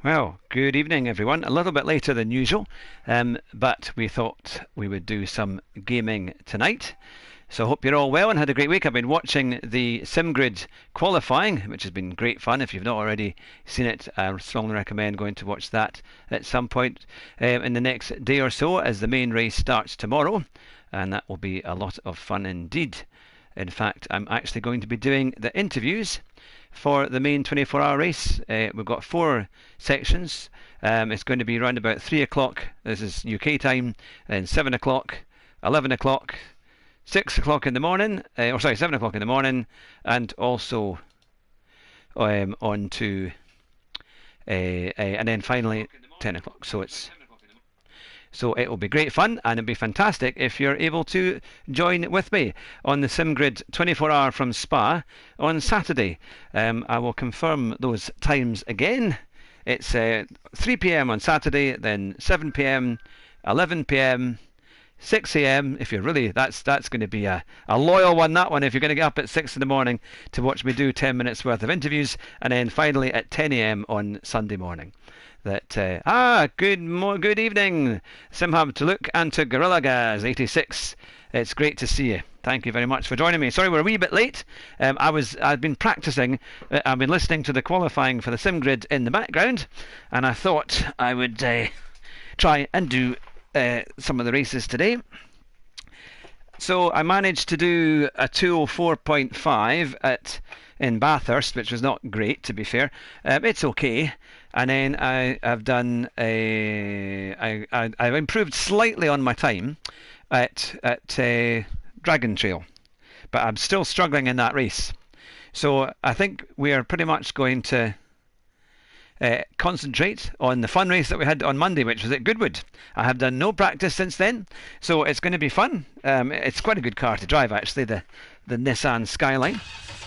Well, good evening, everyone. A little bit later than usual, but we thought we would do some gaming tonight. So I hope you're all well and had a great week. I've been watching the SimGrid qualifying, which has been great fun. If you've not already seen it, I strongly recommend going to watch that at some point in the next day or so, as the main race starts tomorrow, and that will be a lot of fun indeed. In fact, I'm actually going to be doing the interviews for the main 24-hour race. We've got 4 sections. It's going to be around about 3 o'clock, this is UK time, then 7 o'clock, 11 o'clock, 6 o'clock in the morning, 7 o'clock in the morning, and also on to, and then finally 10 o'clock. So it will be great fun, and it'll be fantastic if you're able to join with me on the SimGrid 24-hour from Spa on Saturday. I will confirm those times again. It's 3 p.m. on Saturday, then 7 p.m., 11 p.m., 6 a.m. If you're really, that's going to be a loyal one, that one, if you're going to get up at 6 in the morning to watch me do 10 minutes worth of interviews, and then finally at 10 a.m. on Sunday morning. Good evening, Simhab to Luke and to Gorilla Gaz 86. It's great to see you. Thank you very much for joining me. Sorry we're a wee bit late. I've been practicing. I've been listening to the qualifying for the SimGrid in the background, and I thought I would try and do some of the races today. So I managed to do a 2:04.5 in Bathurst, which was not great, to be fair. It's okay. And then I've done I've improved slightly on my time at Dragon Trail, but I'm still struggling in that race. So I think we are pretty much going to concentrate on the fun race that we had on Monday, which was at Goodwood. I have done no practice since then, so it's going to be fun. It's quite a good car to drive, actually, the Nissan Skyline,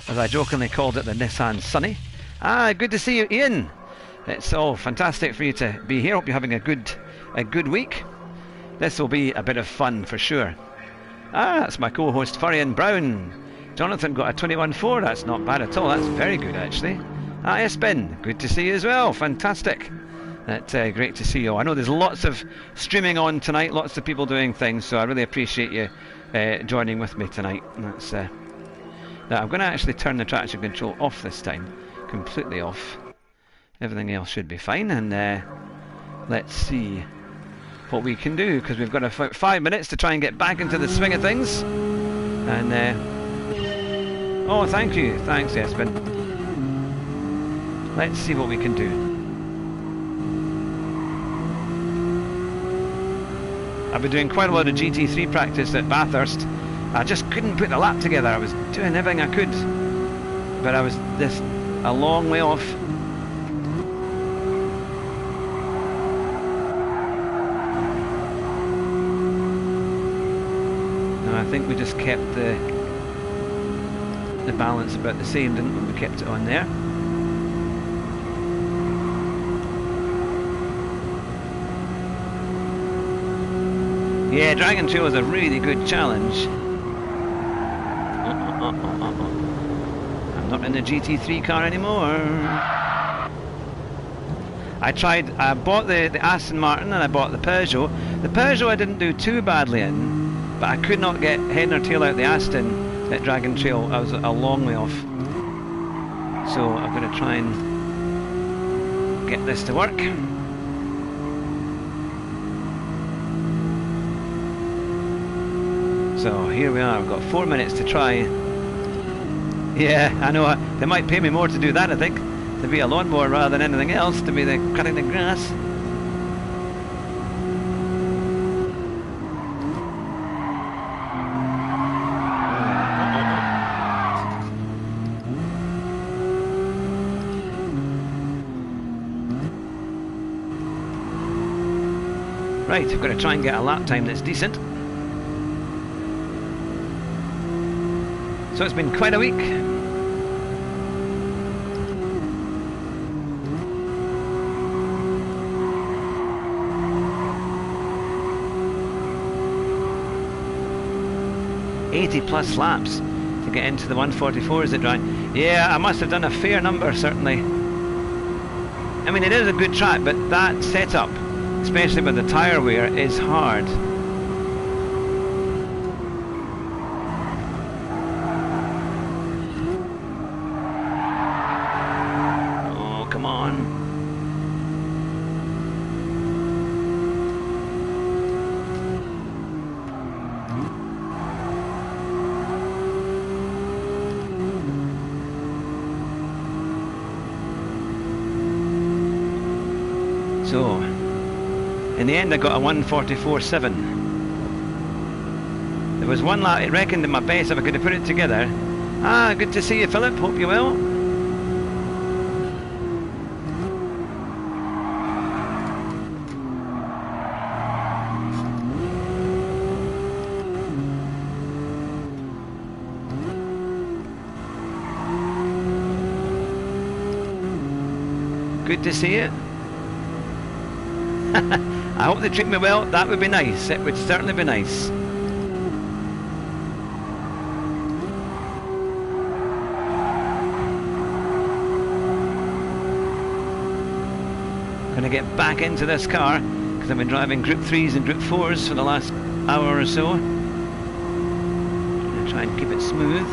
as I jokingly called it, the Nissan Sunny. Good to see you, Ian. It's all fantastic for you to be here. Hope you're having a good week. This will be a bit of fun for sure. That's my co-host Furian Brown. Jonathan got a 21.4. That's not bad at all. That's very good, actually. Yes, Ben, good to see you as well. Fantastic. That's great to see you all. I know there's lots of streaming on tonight, lots of people doing things, so I really appreciate you joining with me tonight. Now I'm going to actually turn the traction control off this time, completely off. Everything else should be fine, and let's see what we can do, because we've got about 5 minutes to try and get back into the swing of things. And oh, thank you, thanks, Espen. Let's see what we can do. I've been doing quite a lot of GT3 practice at Bathurst. I just couldn't put the lap together. I was doing everything I could, but I was a long way off. I think we just kept the balance about the same, didn't we? We kept it on there. Yeah, Dragon Trail is a really good challenge. I'm not in the GT3 car anymore. I bought the Aston Martin and I bought the Peugeot. The Peugeot I didn't do too badly in, but I could not get head nor tail out the Aston at Dragon Trail. I was a long way off. So I'm going to try and get this to work. So here we are, we've got 4 minutes to try. Yeah, I know, they might pay me more to do that, I think. To be a lawnmower rather than anything else, to be cutting the grass. Right, I've got to try and get a lap time that's decent. So it's been quite a week. +80 laps to get into the 144, is it right? Yeah, I must have done a fair number, certainly. I mean, it is a good track, but that setup, especially with the tyre wear, is hard. Oh, come on. So, in the end I got a 1:44.7. There was one lap, I reckoned in my best if I could have put it together. Ah, good to see you, Philip, hope you well. Good to see you. I hope they treat me well. That would be nice. It would certainly be nice. Going to get back into this car because I've been driving Group 3s and Group 4s for the last hour or so. Going to try and keep it smooth.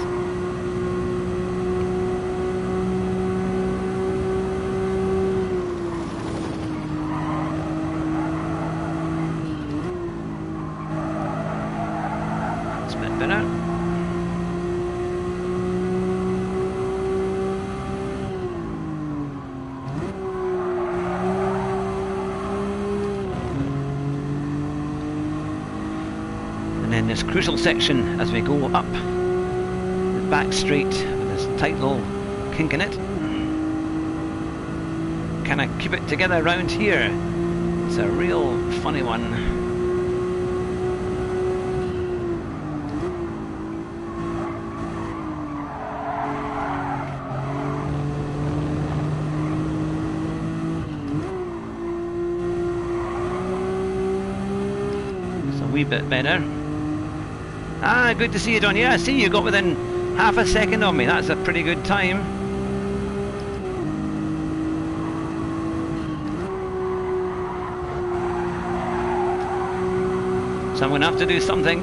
And then this crucial section as we go up the back straight with this tight little kink in it. Can I keep it together around here? It's a real funny one. It's a wee bit better. Ah, good to see you, Don. Yeah, I see you got within half a second of me. That's a pretty good time. So I'm going to have to do something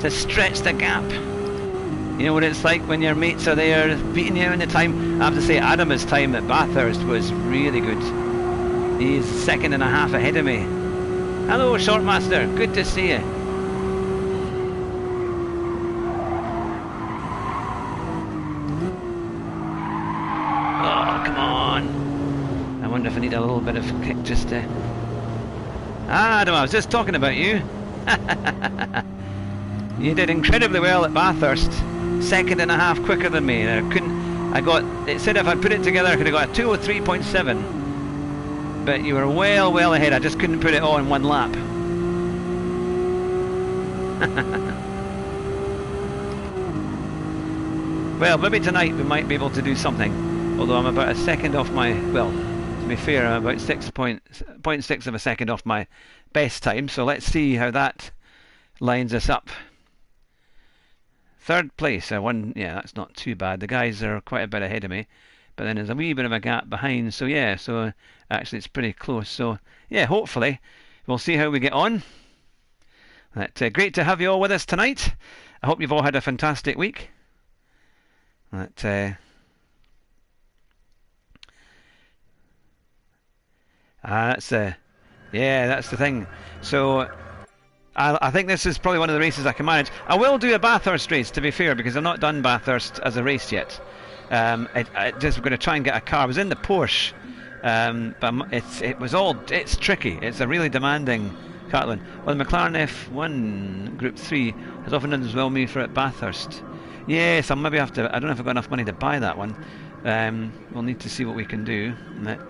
to stretch the gap. You know what it's like when your mates are there beating you in the time. I have to say, Adam's time at Bathurst was really good. He's 1.5 seconds ahead of me. Hello, Shortmaster. Good to see you. If I need a little bit of kick just to... Ah, Adam, I was just talking about you. You did incredibly well at Bathurst. 1.5 seconds quicker than me. It said if I put it together I could have got a 2:03.7. But you were well ahead. I just couldn't put it all in one lap. Well, maybe tonight we might be able to do something. Although I'm about a second off my... Well, to be fair, I'm about 0.6 of a second off my best time, so let's see how that lines us up. Third place, yeah, that's not too bad. The guys are quite a bit ahead of me, but then there's a wee bit of a gap behind, so yeah, so actually it's pretty close. So yeah, hopefully we'll see how we get on. Great to have you all with us tonight. I hope you've all had a fantastic week. That's the thing. So I think this is probably one of the races I can manage. I will do a Bathurst race, to be fair, because I've not done Bathurst as a race yet. We're going to try and get a car. I was in the Porsche, but it's tricky. It's a really demanding Catlin. Well, the McLaren F1 Group 3 has often done as well me for at Bathurst. Yes, I'll maybe have to. I don't know if I've got enough money to buy that one. We'll need to see what we can do. Make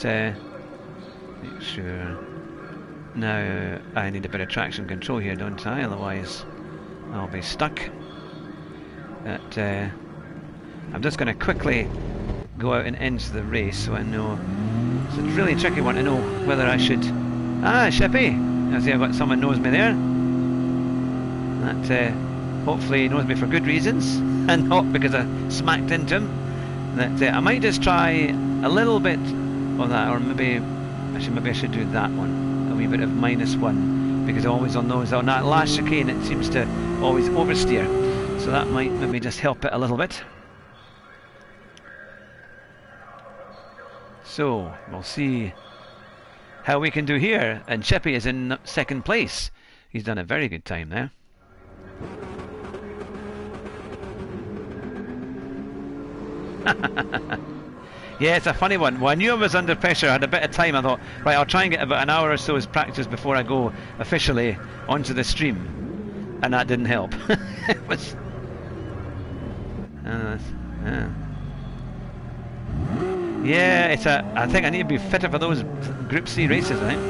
sure. Now I need a bit of traction control here, don't I? Otherwise I'll be stuck. I'm just going to quickly go out and enter the race so I know. It's a really tricky one to know whether I should... Ah, Shippy! I see I've got someone knows me there. That hopefully knows me for good reasons and not because I smacked into him. That I might just try a little bit or that, or maybe I should do that one. A wee bit of -1, because always on that last chicane it seems to always oversteer. So that might maybe just help it a little bit. So we'll see how we can do here. And Chippy is in second place. He's done a very good time there. Yeah, it's a funny one. Well, I knew I was under pressure. I had a bit of time. I thought, right, I'll try and get about an hour or so as practice before I go officially onto the stream. And that didn't help. It was... Yeah, it's a... I think I need to be fitter for those Group C races, I think.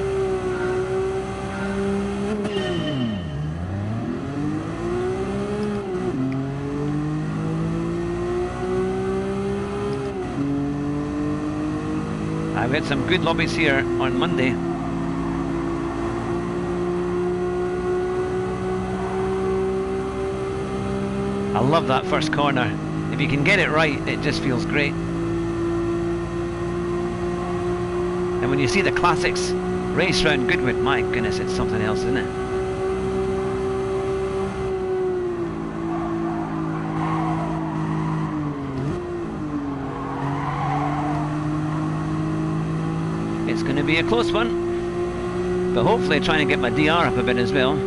I've had some good lobbies here on Monday. I love that first corner. If you can get it right, it just feels great. And when you see the classics race round Goodwood, my goodness, it's something else, isn't it? It's going to be a close one, but hopefully trying to get my DR up a bit as well.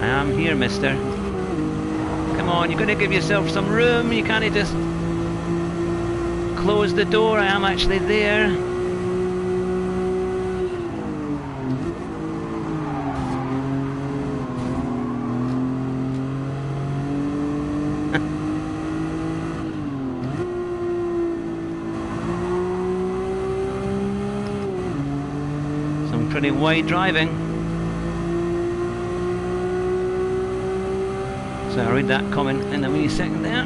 I am here, mister. Come on, you've got to give yourself some room. You can't just close the door. I am actually there. Pretty wide driving. So I'll read that comment in a wee second there.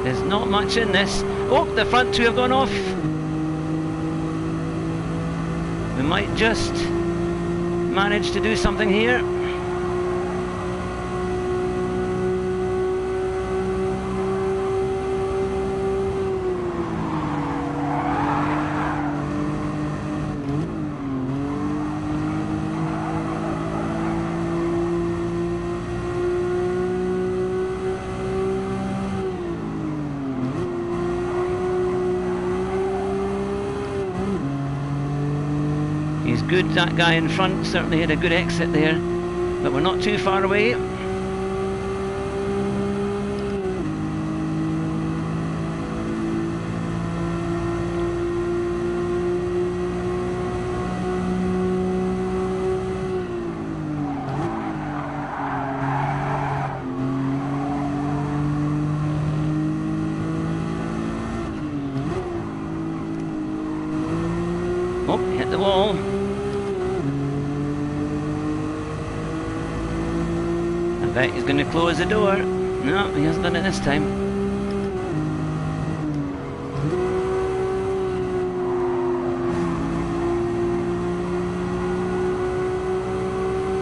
There's not much in this. Oh, the front two have gone off. We might just manage to do something here. Good, that guy in front certainly had a good exit there, but we're not too far away. Oh, hit the wall. I bet he's going to close the door. No, he hasn't done it this time.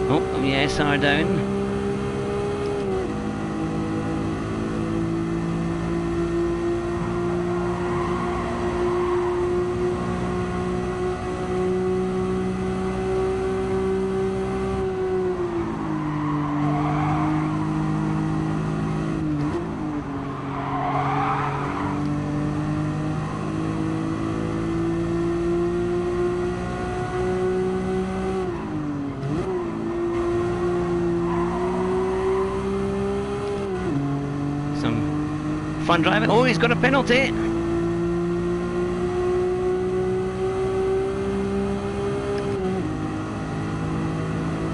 Oh, the SR down. Fun driving. Oh, he's got a penalty.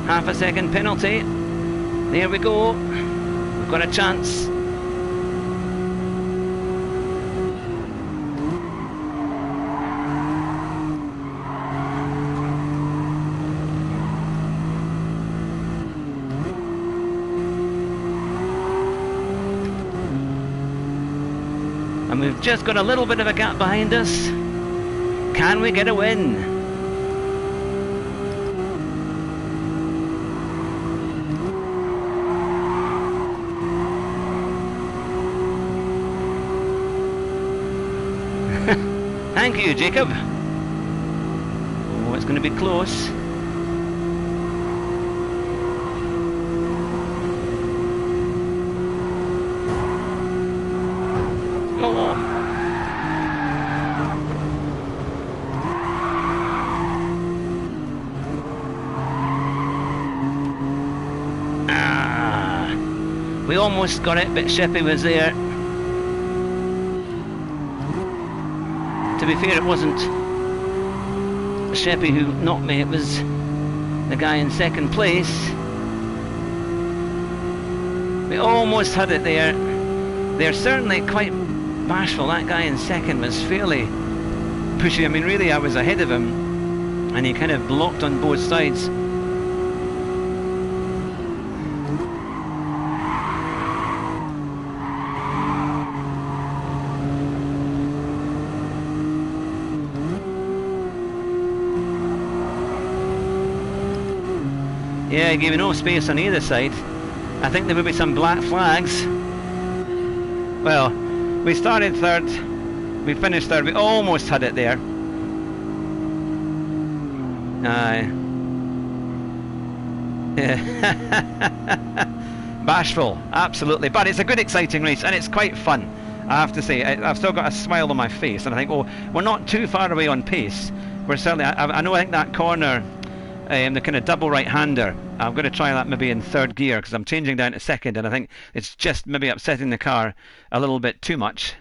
Half a second penalty. There we go. We've got a chance. And we've just got a little bit of a gap behind us. Can we get a win? Thank you, Jacob. Oh, it's going to be close. Oh. Ah, we almost got it, but Shippy was there. To be fair, it wasn't Sheppy who knocked me, it was the guy in second place. We almost had it there. They're certainly quite bashful. That guy in second was fairly pushy. I mean, really, I was ahead of him, and he kind of blocked on both sides. Yeah, he gave me no space on either side. I think there would be some black flags. Well, we started third, we finished third, we almost had it there. Aye. Bashful, absolutely. But it's a good, exciting race, and it's quite fun, I have to say. I've still got a smile on my face, and I think, oh, we're not too far away on pace. We're certainly, I think that corner, the kind of double right-hander, I'm going to try that maybe in third gear because I'm changing down to second, and I think it's just maybe upsetting the car a little bit too much.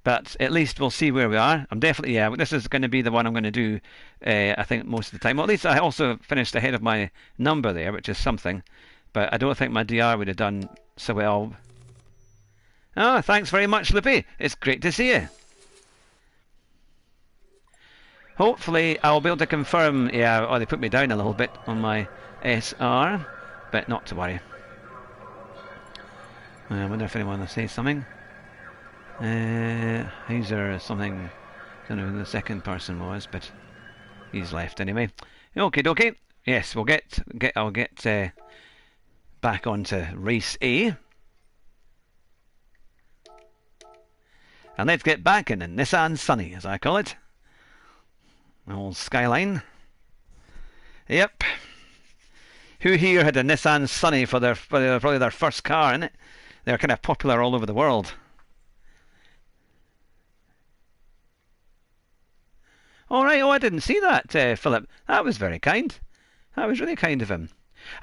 But at least we'll see where we are. I'm definitely, yeah, this is going to be the one I'm going to do, I think, most of the time. Well, at least I also finished ahead of my number there, which is something. But I don't think my DR would have done so well. Oh, thanks very much, Lippy. It's great to see you. Hopefully I'll be able to confirm, yeah, oh, they put me down a little bit on my SR, but not to worry. I wonder if anyone will say something. Heiser or something, I don't know who the second person was, but he's left anyway. Okay, dokie. Yes, we'll I'll get back onto race A. And let's get back in the Nissan Sunny, as I call it. Old Skyline. Yep. Who here had a Nissan Sunny for probably their first car, innit? They're kind of popular all over the world. All right. Oh, I didn't see that, Philip. That was very kind. That was really kind of him.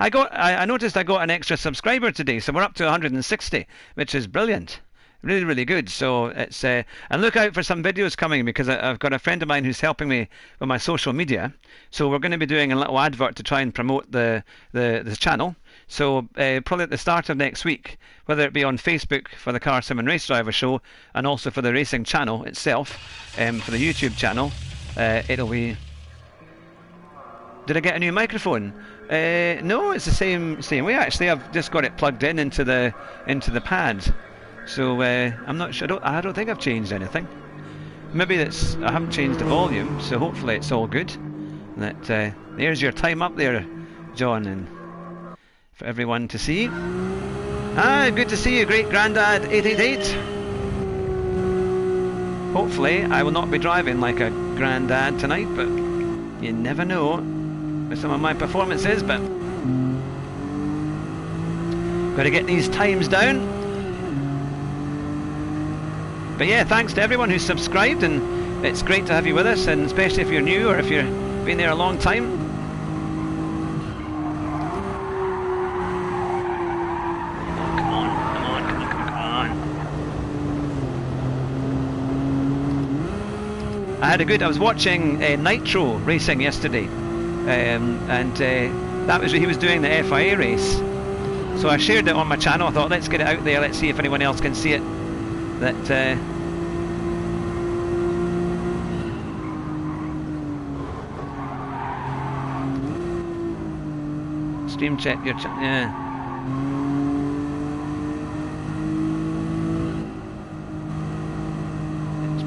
I noticed I got an extra subscriber today, so we're up to 160, which is brilliant. Really, really good. So it's and look out for some videos coming, because I've got a friend of mine who's helping me with my social media. So we're going to be doing a little advert to try and promote the channel. So probably at the start of next week, whether it be on Facebook for the Car Sim and Race Driver Show, and also for the racing channel itself, for the YouTube channel, it'll be. Did I get a new microphone? No, it's the same way. Actually, I've just got it plugged into the pad. So I'm not sure. I don't think I've changed anything. Maybe I haven't changed the volume. So hopefully it's all good. That there's your time up there, John, and for everyone to see. Ah, good to see you, Great Grandad 888. Hopefully I will not be driving like a granddad tonight, but you never know with some of my performances. But got to get these times down. But yeah, thanks to everyone who's subscribed, and it's great to have you with us, and especially if you're new or if you've been there a long time. Come on. I was watching Nitro racing yesterday, and he was doing the FIA race. So I shared it on my channel. I thought, let's get it out there, let's see if anyone else can see it. That stream check your yeah.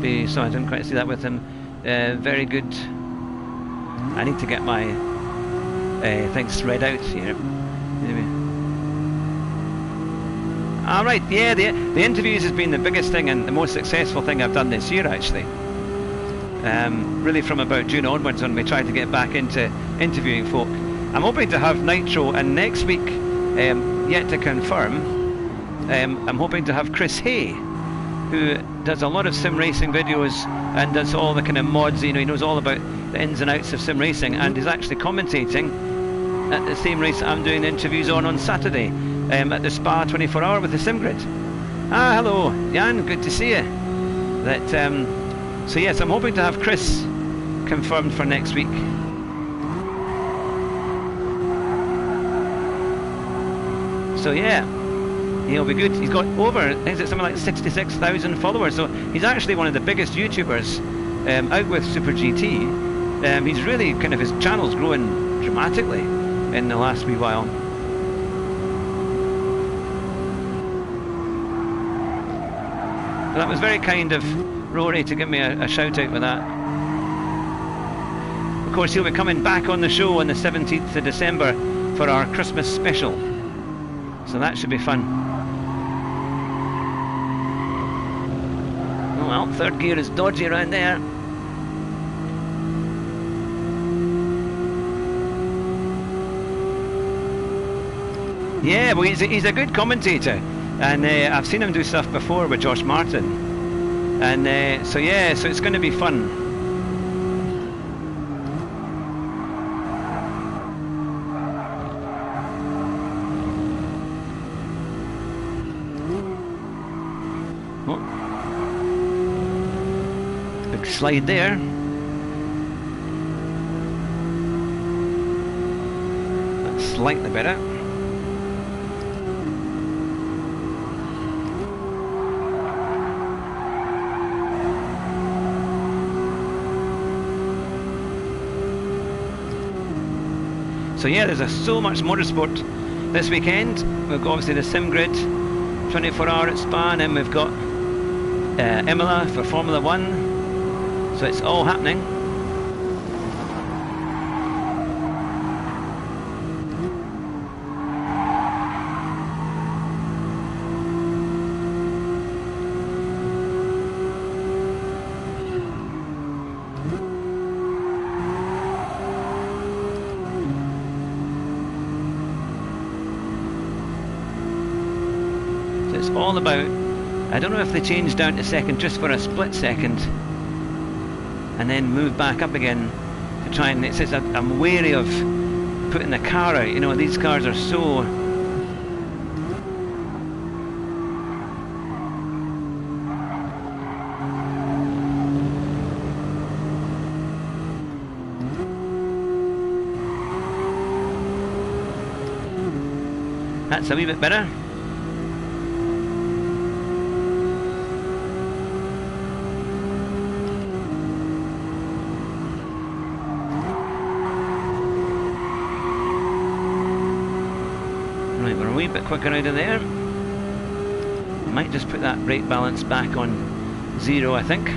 be, so I didn't quite see that with him. Very good. I need to get my things spread out here. Anyway. Alright, yeah, the interviews has been the biggest thing and the most successful thing I've done this year, actually. Really from about June onwards when we tried to get back into interviewing folk. I'm hoping to have Nitro, and next week, yet to confirm, I'm hoping to have Chris Hay, who does a lot of sim racing videos and does all the kind of mods. You know, he knows all about the ins and outs of sim racing, and is actually commentating at the same race I'm doing the interviews on Saturday, at the Spa 24 Hour with the SimGrid. Ah, hello, Jan, good to see you. So yes, I'm hoping to have Chris confirmed for next week. So yeah, he'll be good. He's got over, I think it's something like 66,000 followers, so he's actually one of the biggest YouTubers out with Super GT. He's really kind of, his channel's growing dramatically in the last wee while. So that was very kind of Rory to give me a shout out with that. Of course, he'll be coming back on the show on the 17th of December for our Christmas special, so that should be fun. Oh well, third gear is dodgy around there. Yeah, well, he's a good commentator, and I've seen him do stuff before with Josh Martin, and so yeah, so it's going to be fun. Oh. Big slide there. That's slightly better. So yeah, there's so much motorsport this weekend. We've got obviously the SimGrid 24 Hour at Spa, and then we've got Imola for Formula 1. So it's all happening. It's all about, I don't know if they changed down to second just for a split second and then move back up again to try and, it says I'm wary of putting the car out, you know, these cars are so that's a wee bit better. Right, we're a wee bit quicker out of there. Might just put that brake balance back on 0, I think.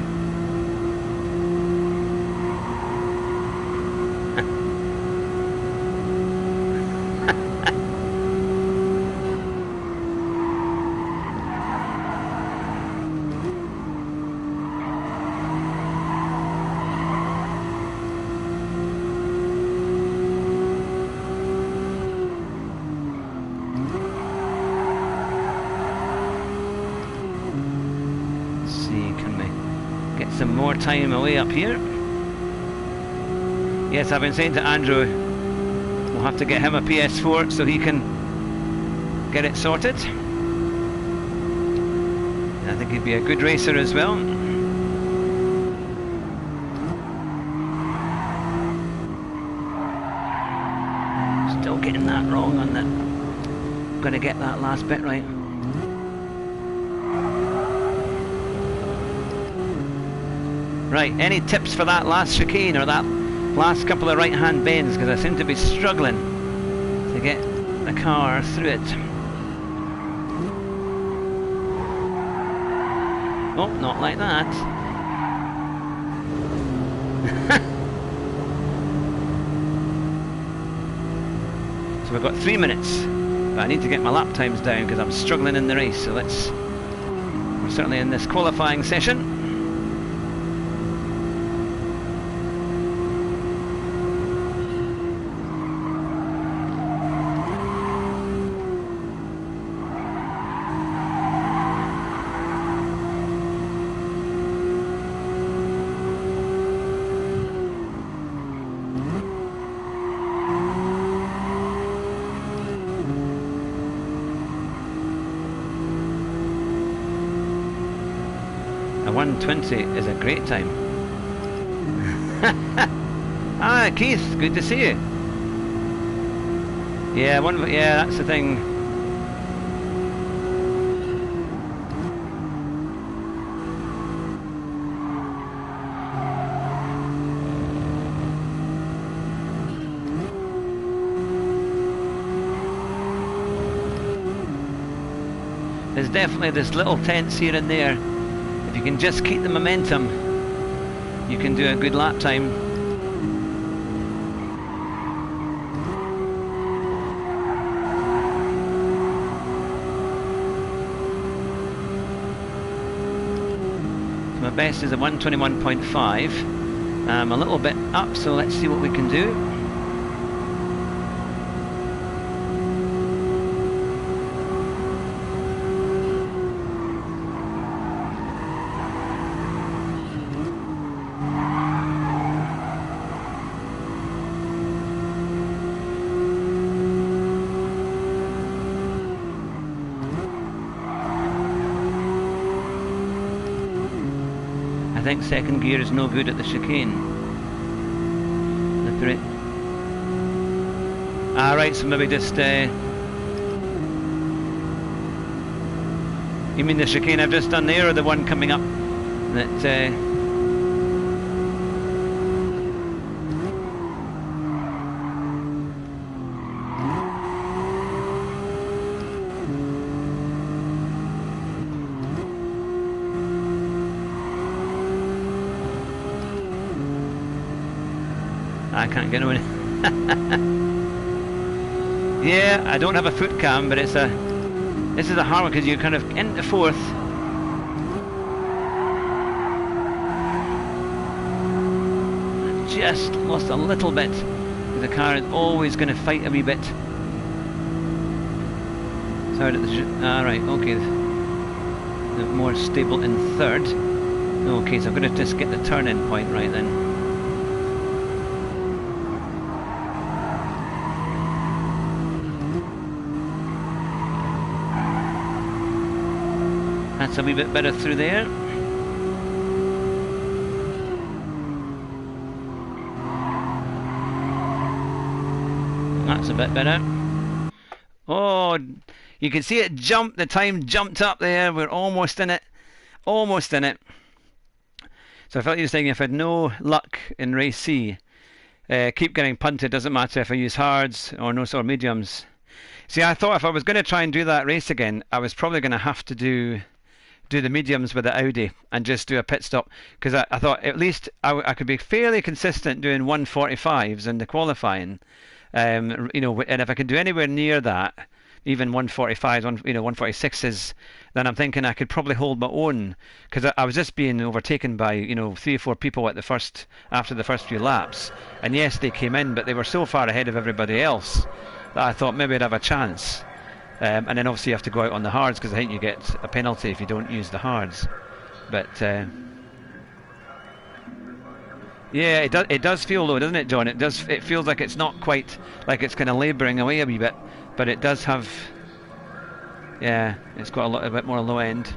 Some more time away up here. Yes, I've been saying to Andrew we'll have to get him a PS4 so he can get it sorted. I think he'd be a good racer as well. Still getting that wrong on that. Gonna get that last bit right. Right, any tips for that last chicane or that last couple of right-hand bends, because I seem to be struggling to get the car through it. Oh, not like that. So we've got 3 minutes. But I need to get my lap times down because I'm struggling in the race. So we're certainly in this qualifying session. A 1:20 is a great time. Ah, Keith, good to see you. Yeah, yeah, that's the thing. There's definitely this little tense here and there. If you can just keep the momentum, you can do a good lap time. So my best is a 1:21.5. I'm a little bit up, so let's see what we can do. I think second gear is no good at the chicane. Right, so maybe just... you mean the chicane I've just done there, or the one coming up? That... I can't get on. Yeah, I don't have a foot cam, but this is a hard one because you're kind of into fourth. Just lost a little bit. The car is always going to fight a wee bit. Sorry, right, okay. They're more stable in third. Okay, so I'm going to just get the turn-in point right then. That's a wee bit better through there. That's a bit better. Oh, you can see it jump. The time jumped up there. We're almost in it. Almost in it. So I felt you were saying if I had no luck in race C, keep getting punted. Doesn't matter if I use hards or no sort of mediums. See, I thought if I was going to try and do that race again, I was probably going to have to do the mediums with the Audi and just do a pit stop, because I thought at least I could be fairly consistent doing 145s in the qualifying, you know, and if I can do anywhere near that, even 145s, 146s, then I'm thinking I could probably hold my own, because I was just being overtaken by 3 or 4 people after the first few laps, and yes, they came in, but they were so far ahead of everybody else that I thought maybe I'd have a chance. And then obviously you have to go out on the hards, because I think you get a penalty if you don't use the hards. But yeah, it does feel low, doesn't it, John? It feels like it's not quite, like it's kind of labouring away a wee bit, but it does have, yeah, it's got a bit more low end.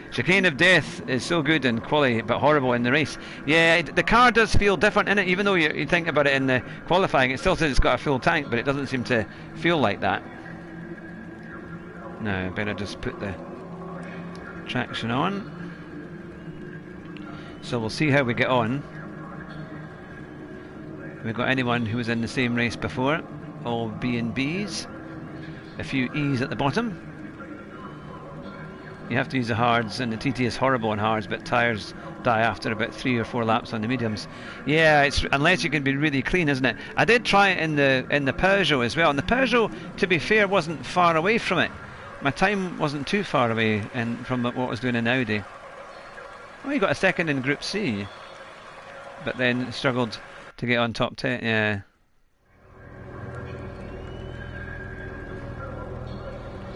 Chicane of Death is so good in quali, but horrible in the race. Yeah, the car does feel different in it, even though you think about it in the qualifying. It still says it's got a full tank, but it doesn't seem to feel like that. Now, I better just put the traction on. So we'll see how we get on. Have we got anyone who was in the same race before? All B and Bs. A few E's at the bottom. You have to use the hards, and the TT is horrible on hards, but tyres die after about 3 or 4 laps on the mediums. Yeah, it's unless you can be really clean, isn't it? I did try it in the Peugeot as well, and the Peugeot, to be fair, wasn't far away from it. My time wasn't too far away from what I was doing in Audi. Well, you got a second in Group C, but then struggled to get on top 10. Yeah.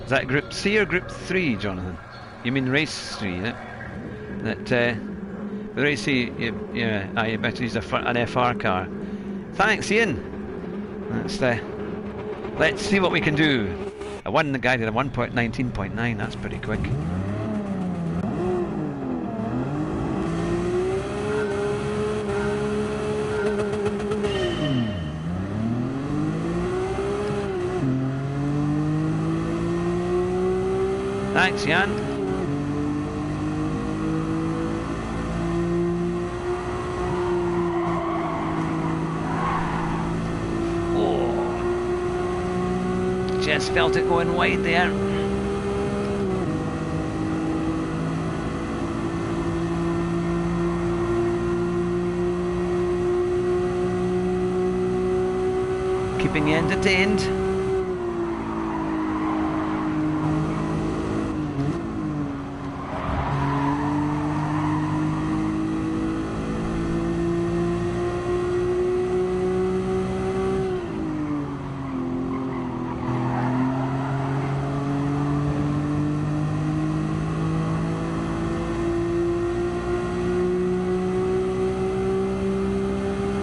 Is that Group C or Group 3, Jonathan? You mean Race 3, yeah? That the Race C, yeah, you better use an FR car. Thanks, Ian. Let's see what we can do. The guy did a 1.19.9. That's pretty quick. Thanks, Jan. Oh, just felt it going wide there. Keeping you entertained.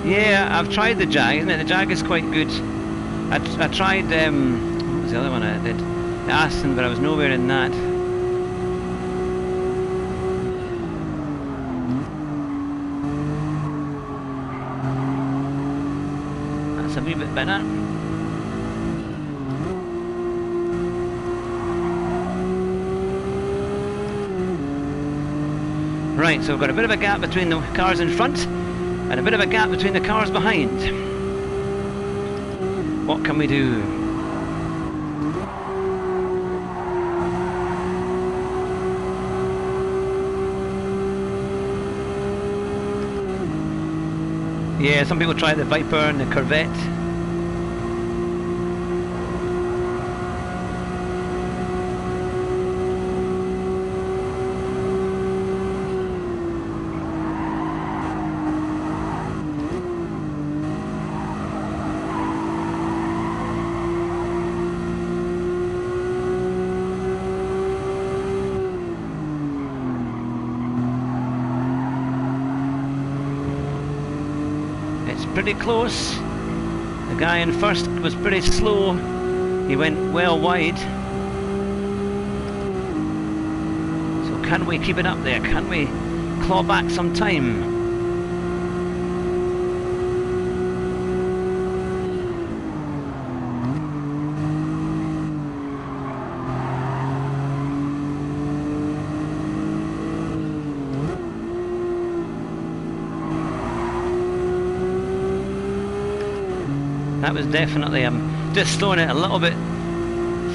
Yeah, I've tried the Jag, isn't it? The Jag is quite good. I tried, what was the other one I did? The Aston, but I was nowhere in that. That's a wee bit better. Right, so we've got a bit of a gap between the cars in front and a bit of a gap between the cars behind. What can we do? Yeah, some people try the Viper and the Corvette. Pretty close. The guy in first was pretty slow. He went well wide. So can we keep it up there? Can we claw back some time? That was definitely, just throwing it a little bit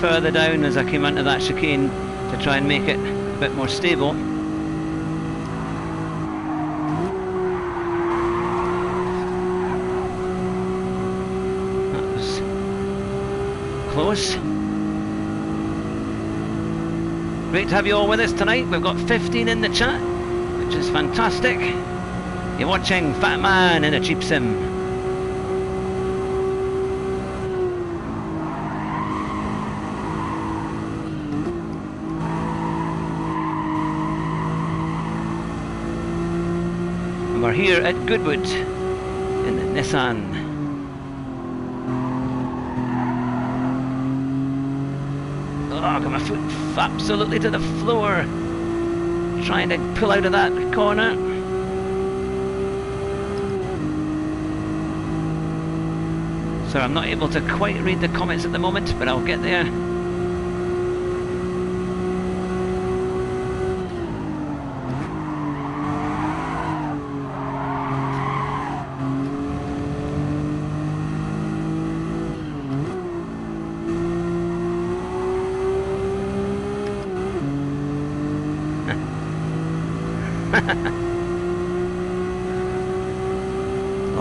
further down as I came into that chicane to try and make it a bit more stable. That was close. Great to have you all with us tonight. We've got 15 in the chat, which is fantastic. You're watching Fat Man in a Cheap Sim. We're here at Goodwood in the Nissan. Oh, I got my foot absolutely to the floor, trying to pull out of that corner. So I'm not able to quite read the comments at the moment, but I'll get there.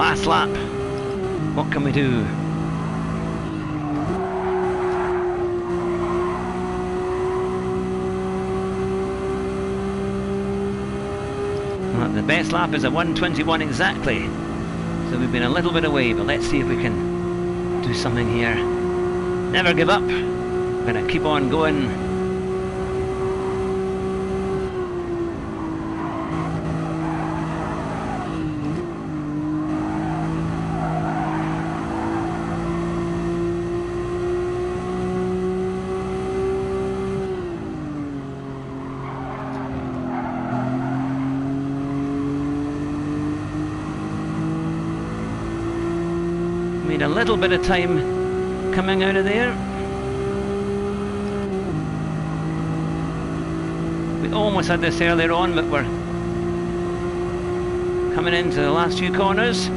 Last lap. What can we do? Well, the best lap is a 1:21 exactly. So we've been a little bit away, but let's see if we can do something here. Never give up. We're going to keep on going. Made a little bit of time coming out of there. We almost had this earlier on, but we're coming into the last few corners.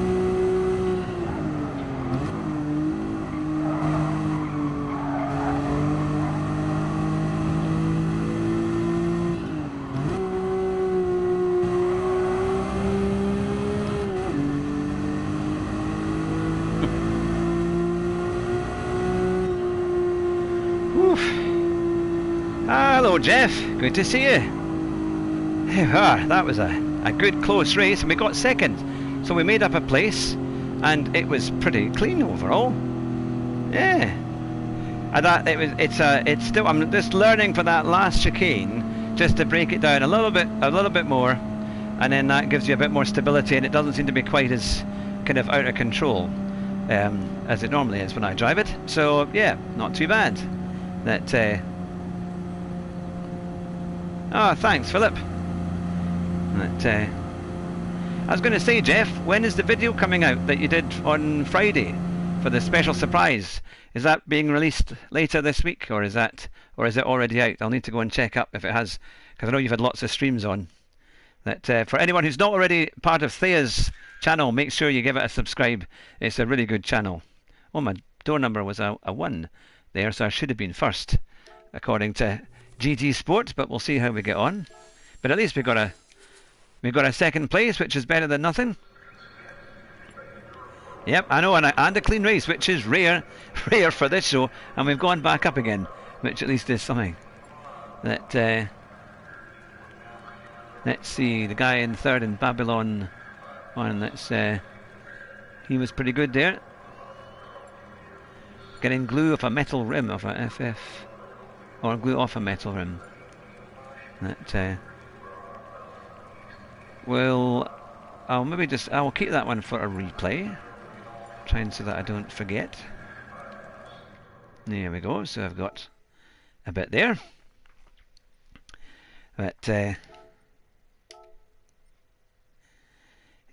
Hello Jeff, good to see you. That was a good close race and we got second. So we made up a place and it was pretty clean overall. Yeah. It's still, I'm just learning for that last chicane just to break it down a little bit more, and then that gives you a bit more stability and it doesn't seem to be quite as kind of out of control as it normally is when I drive it. So yeah, not too bad. Oh, thanks, Philip. I was going to say, Jeff, when is the video coming out that you did on Friday for the special surprise? Is that being released later this week, or is it already out? I'll need to go and check up if it has, because I know you've had lots of streams on. For anyone who's not already part of Thea's channel, make sure you give it a subscribe. It's a really good channel. Oh, my door number was a 1 there, so I should have been first, according to GT Sport, but we'll see how we get on. But at least we've got a second place, which is better than nothing. Yep, I know, and a clean race, which is rare for this show, and we've gone back up again, which at least is something. Let's see, the guy in third in Babylon one, he was pretty good there. Getting glue off a metal rim of a FF. Or glue off a metal rim. I'll keep that one for a replay. Trying so that I don't forget. There we go, so I've got a bit there. But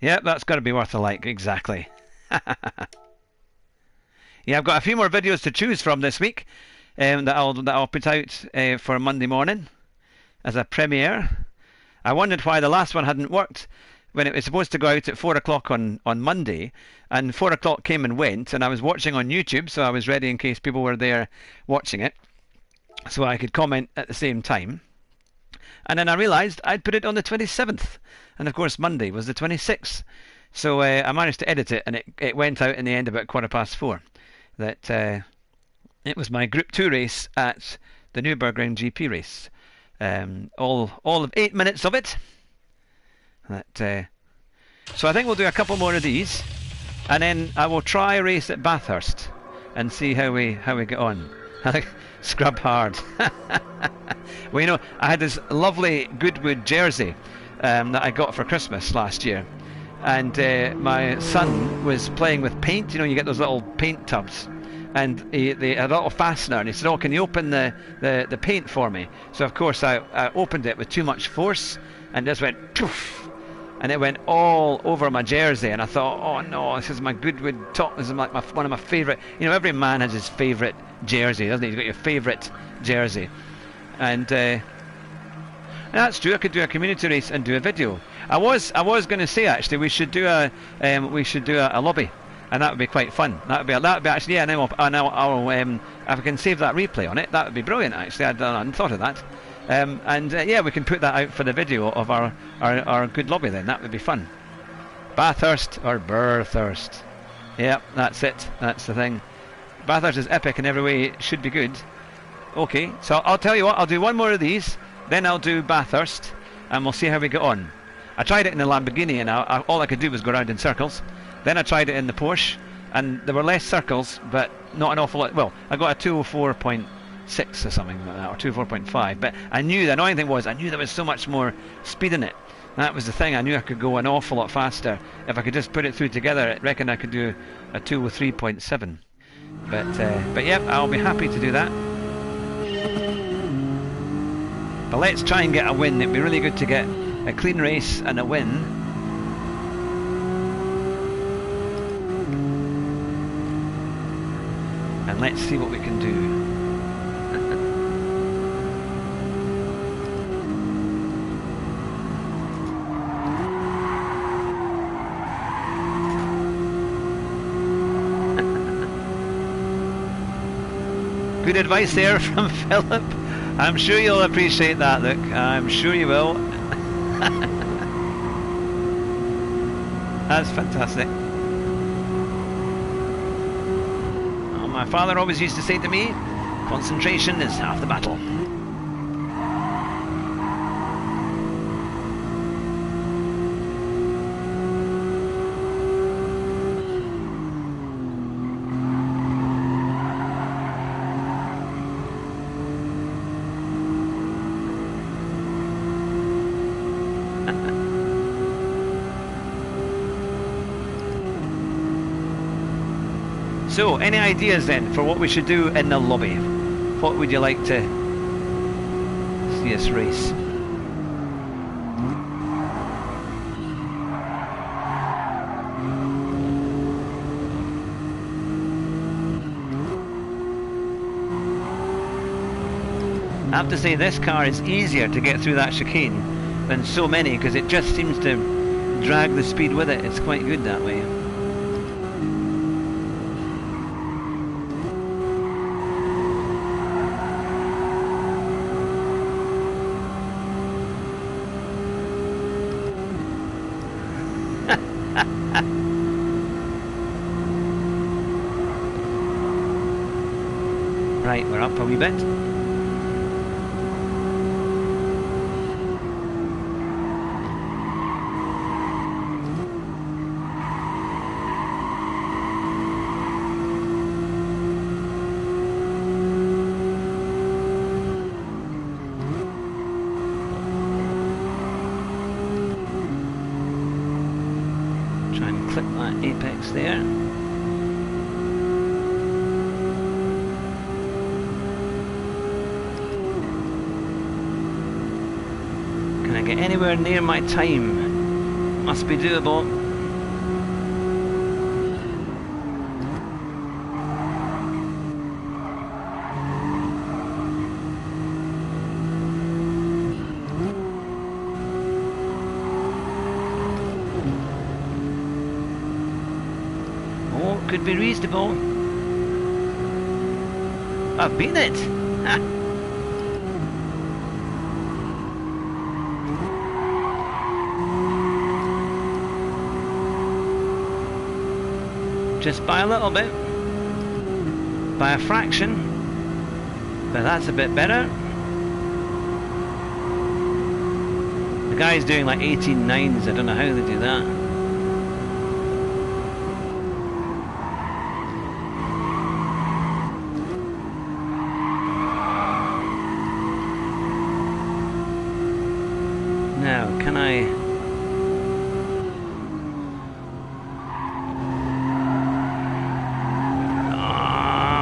yeah, that's got to be worth a like, exactly. Yeah, I've got a few more videos to choose from this week. That I'll put out for Monday morning as a premiere. I wondered why the last one hadn't worked when it was supposed to go out at 4 o'clock on Monday, and 4 o'clock came and went, and I was watching on YouTube, so I was ready in case people were there watching it, so I could comment at the same time. And then I realised I'd put it on the 27th, and of course Monday was the 26th. So I managed to edit it, and it went out in the end about 4:15. It was my Group 2 race at the Nürburgring GP race. All of 8 minutes of it. So I think we'll do a couple more of these, and then I will try a race at Bathurst and see how we get on. Scrub hard. Well, you know, I had this lovely Goodwood jersey that I got for Christmas last year, and my son was playing with paint. You know, you get those little paint tubs. And they had a little fastener, and he said, "Oh, can you open the paint for me?" So of course I opened it with too much force, and just went poof, and it went all over my jersey. And I thought, "Oh no, this is my Goodwood top. This is like one of my favourite." You know, every man has his favourite jersey, doesn't he? You've got your favourite jersey, and that's true. I could do a community race and do a video. I was going to say actually we should do a lobby. And that would be quite fun. That would be actually, yeah. Now I'll if I can save that replay on it, that would be brilliant. Actually, I hadn't thought of that. Yeah, we can put that out for the video of our good lobby then. That would be fun. Bathurst or Burthurst. Yep, that's it. That's the thing. Bathurst is epic in every way. It should be good. Okay, so I'll tell you what. I'll do one more of these. Then I'll do Bathurst, and we'll see how we get on. I tried it in the Lamborghini, and all I could do was go around in circles. Then I tried it in the Porsche, and there were less circles, but not an awful lot. Well, I got a 204.6 or something like that, or 204.5. But I knew the annoying thing was I knew there was so much more speed in it. That was the thing. I knew I could go an awful lot faster if I could just put it through together. I reckon I could do a 203.7. But yeah, I'll be happy to do that. But let's try and get a win. It'd be really good to get a clean race and a win. And let's see what we can do. Good advice there from Philip. I'm sure you'll appreciate that, Luke. I'm sure you will. That's fantastic. Oh, my father always used to say to me, concentration is half the battle. So, any ideas then for what we should do in the lobby? What would you like to see us race? I have to say this car is easier to get through that chicane than so many because it just seems to drag the speed with it. It's quite good that way. Right, we're up a wee bit. Try and clip that apex there. Can I get anywhere near my time? Must be doable. Oh, could be reasonable. I've beaten it! Ha. Just by a little bit, by a fraction, but that's a bit better. The guy's doing like 18.9s, I don't know how they do that. Now, can I...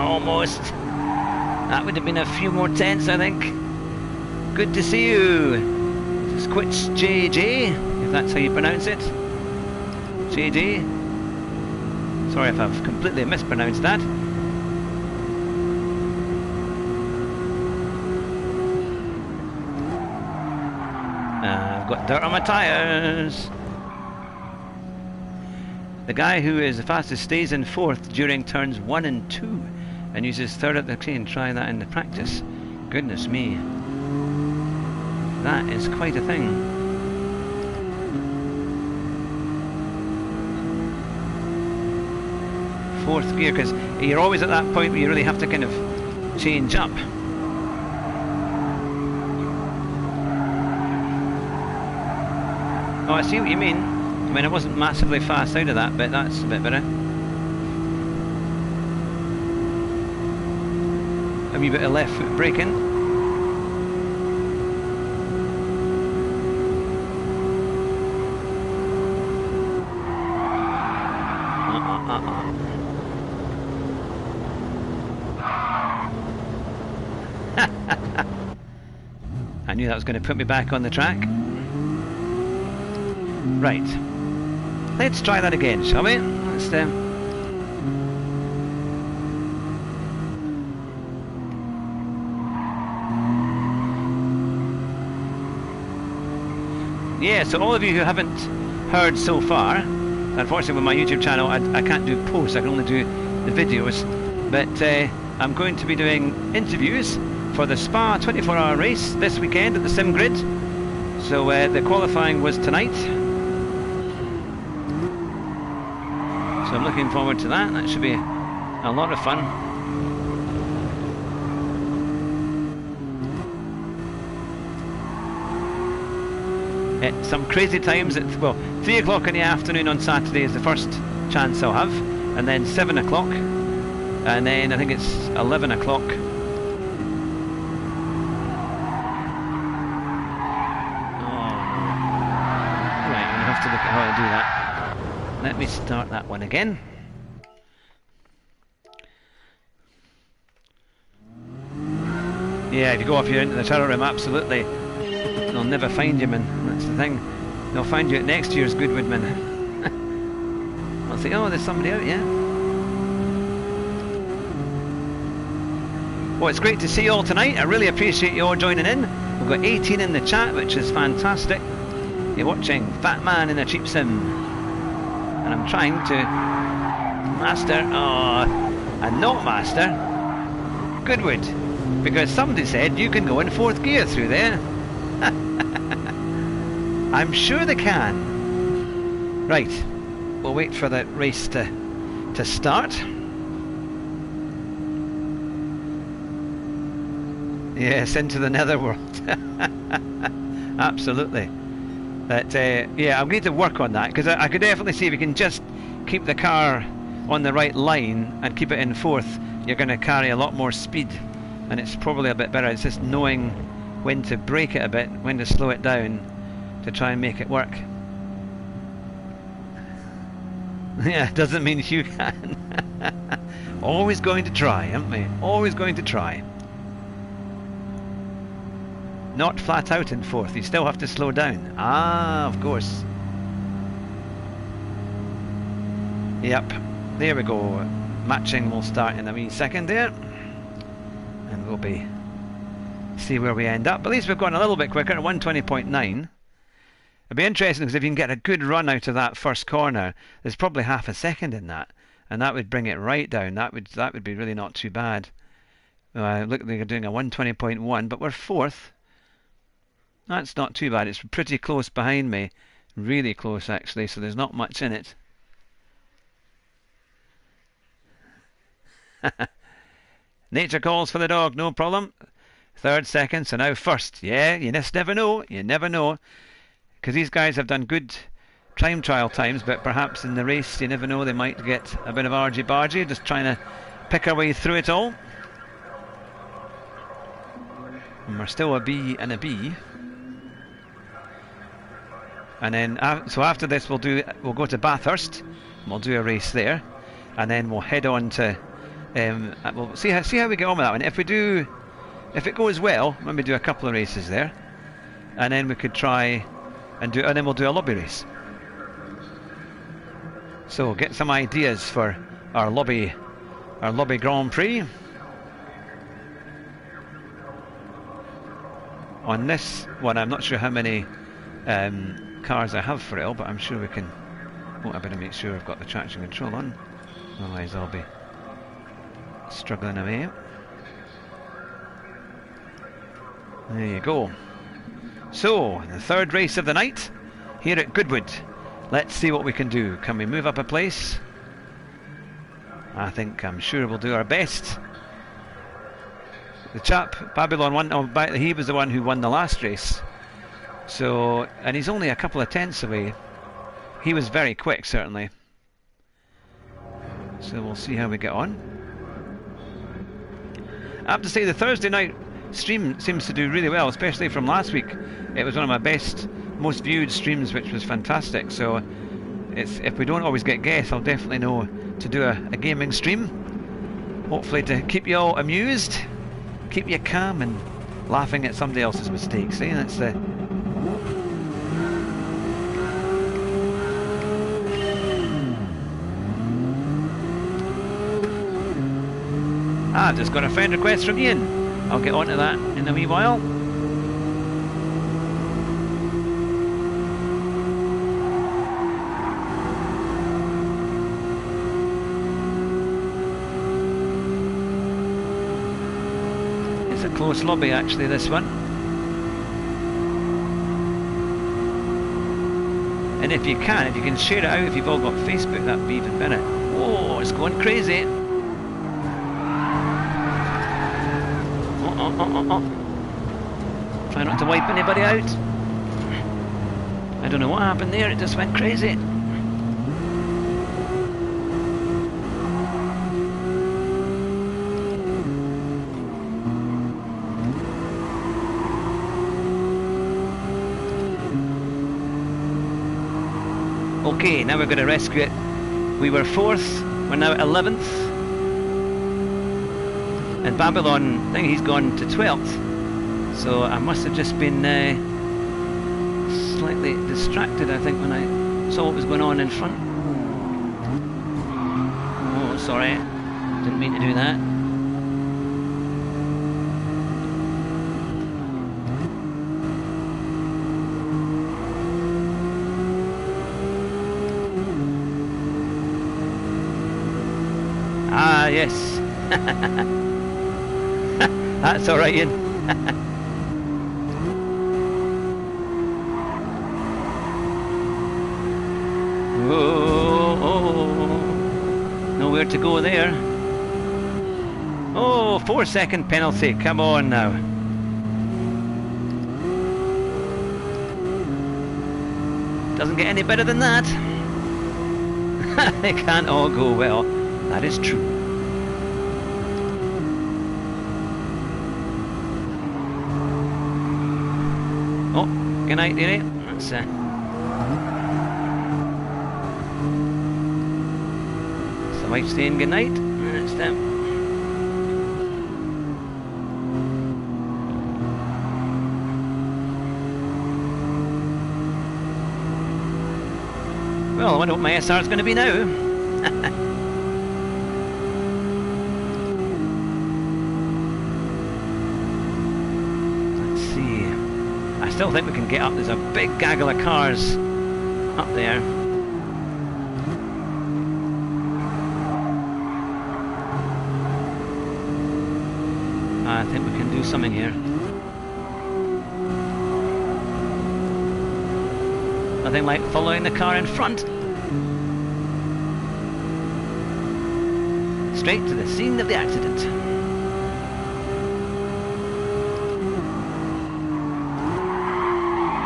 Almost. That would have been a few more tenths, I think. Good to see you. Squitch JJ, if that's how you pronounce it. JJ. Sorry if I've completely mispronounced that. I've got dirt on my tyres. The guy who is the fastest stays in fourth during turns 1 and 2 and uses third at the crane. Try that in the practice. Goodness me. That is quite a thing. fourth gear, because you're always at that point where you really have to kind of change up. Oh, I see what you mean. I mean, I wasn't massively fast out of that bit. That's a bit better. A wee bit of left foot braking. I knew that was going to put me back on the track. Right. Let's try that again, shall we? Let's yeah, so all of you who haven't heard so far, unfortunately with my YouTube channel I can't do posts, I can only do the videos, but I'm going to be doing interviews for the Spa 24-hour race this weekend at the Sim Grid. So the qualifying was tonight. So I'm looking forward to that. That should be a lot of fun. At some crazy times, well, 3 o'clock in the afternoon on Saturday is the first chance I'll have, and then 7 o'clock, and then I think it's 11 o'clock. To look at how I do that. Let me start that one again. Yeah, if you go off here into the turret room, absolutely. They'll never find you, man. That's the thing. They'll find you at next year's Goodwood, man. I'll say, oh, there's somebody out, yeah. Well, it's great to see you all tonight. I really appreciate you all joining in. We've got 18 in the chat, which is fantastic. You're watching Fat Man in a Cheap Sim, and I'm trying to master, and not master, Goodwood, because somebody said you can go in fourth gear through there. I'm sure they can. Right, we'll wait for the race to start. Yes, into the netherworld. Absolutely. But yeah, I'm going to work on that, because I could definitely see if you can just keep the car on the right line and keep it in fourth, you're going to carry a lot more speed, and it's probably a bit better. It's just knowing when to brake it a bit, when to slow it down to try and make it work. Yeah, doesn't mean you can. Always going to try, aren't we? Always going to try. Not flat out in fourth, you still have to slow down. Ah, of course. Yep, there we go. Matching will start in a wee second there, and we'll see where we end up. At least we've gone a little bit quicker at 120.9. It'd be interesting, because if you can get a good run out of that first corner, there's probably half a second in that, and that would bring it right down. That would be really not too bad. Look, they're doing a 120.1, but we're fourth. That's not too bad. It's pretty close behind me, really close actually, so there's not much in it. Nature calls for the dog, no problem. Third, second, so now first. Yeah, you just never know. You never know, because these guys have done good time trial times, but perhaps in the race you never know, they might get a bit of argy-bargy, just trying to pick our way through it all. And we're still a B and a B. And then, so after this we'll go to Bathurst, and we'll do a race there, and then we'll head on to, we'll see how we get on with that one. If it goes well, maybe do a couple of races there, and then we could try and then we'll do a lobby race. So get some ideas for our lobby Grand Prix. On this one, I'm not sure how many cars I have for it all, but I'm sure we can. Oh, I better make sure I've got the traction control on, otherwise I'll be struggling away. There you go. So, the third race of the night here at Goodwood. Let's see what we can do. Can we move up a place? I'm sure we'll do our best. The chap, Babylon won, he was the one who won the last race. So, and he's only a couple of tenths away. He was very quick, certainly. So we'll see how we get on. I have to say the Thursday night stream seems to do really well, especially from last week. It was one of my best, most viewed streams, which was fantastic. So if we don't always get guests, I'll definitely know to do a gaming stream. Hopefully to keep you all amused, keep you calm and laughing at somebody else's mistakes. Eh? That's the... I've just got a friend request from Ian. I'll get on to that in a wee while. It's a close lobby actually, this one. And if you can share it out if you've all got Facebook, that'd be even better. Whoa, it's going crazy. Try not to wipe anybody out. I don't know what happened there, it just went crazy. Okay, now we're going to rescue it. We were 4th, we're now 11th. And Babylon, I think he's gone to 12th. So I must have just been slightly distracted, I think, when I saw what was going on in front. Oh, sorry. Didn't mean to do that. Ah, yes. That's all right, Ian. Nowhere to go there. Oh, 4-second penalty. Come on now. Doesn't get any better than that. They can't all go well. That is true. Oh, good night, dearie. That's wife saying good night. That's them. Well, I wonder what my SR is going to be now. Let's see. I still think we can get up. There's a big gaggle of cars up there. I think we can do something here. Nothing like following the car in front. Straight to the scene of the accident.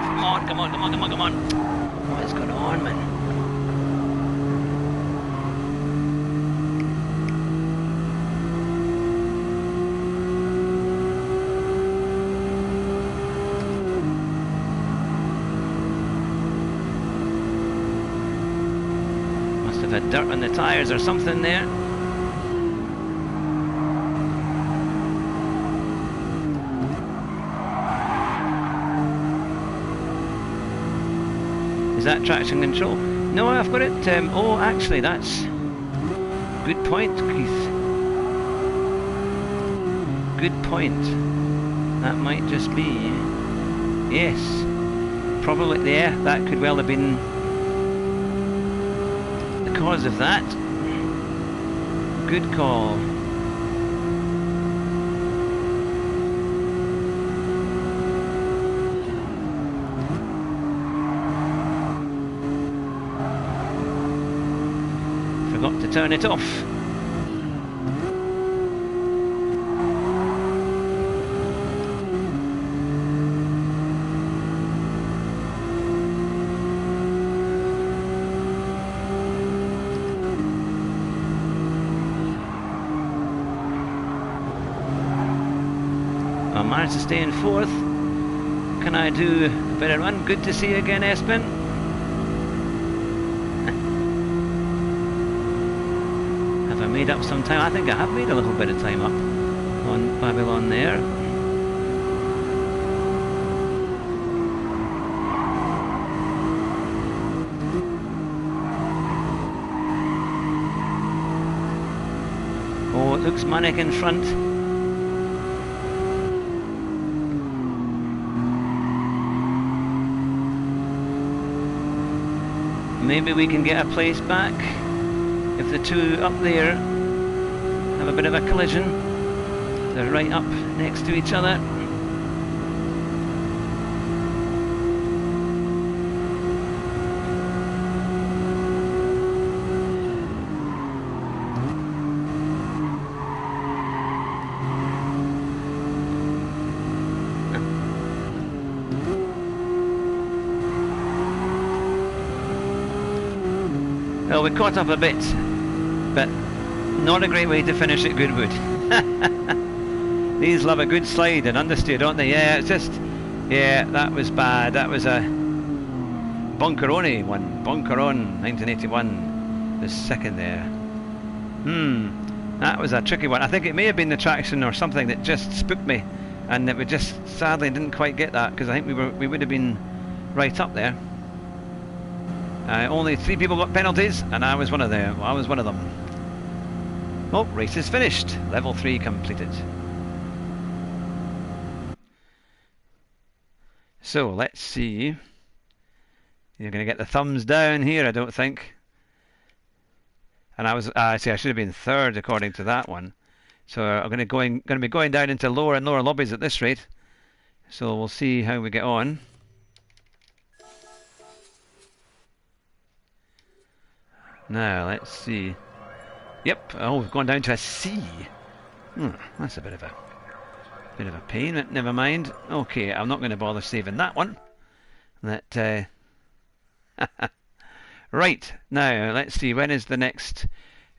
Come on, come on, come on, come on, come on. What is going on, man? Had dirt on the tyres or something there. Is that traction control? No, I've got it. Oh, actually, that's good point, Keith. Good point. That might just be. Yes, probably there. That could well have been cause of that. Good call. Forgot to turn it off. I managed to stay in 4th. Can I do a better run? Good to see you again, Espen. Have I made up some time? I think I have made a little bit of time up on Babylon there. Oh, it looks manic in front. Maybe we can get a place back if the two up there have a bit of a collision. They're right up next to each other. Well, we caught up a bit, but not a great way to finish at Goodwood. These love a good slide and understeer, don't they? Yeah, it's just, yeah, that was bad. That was a Boncarone one. Boncaron, 1981, the second there. That was a tricky one. I think it may have been the traction or something that just spooked me, and that we just sadly didn't quite get that, because I think we would have been right up there. Only 3 people got penalties, and I was one of them. Oh, race is finished. Level 3 completed. So let's see. You're going to get the thumbs down here, I don't think. And I see, I should have been 3rd according to that one. So I'm going to be going down into lower and lower lobbies at this rate. So we'll see how we get on. Now, let's see. Yep, oh, we've gone down to a C. That's a bit of a pain, but never mind. Okay, I'm not going to bother saving that one. Right, now, let's see, when is the next...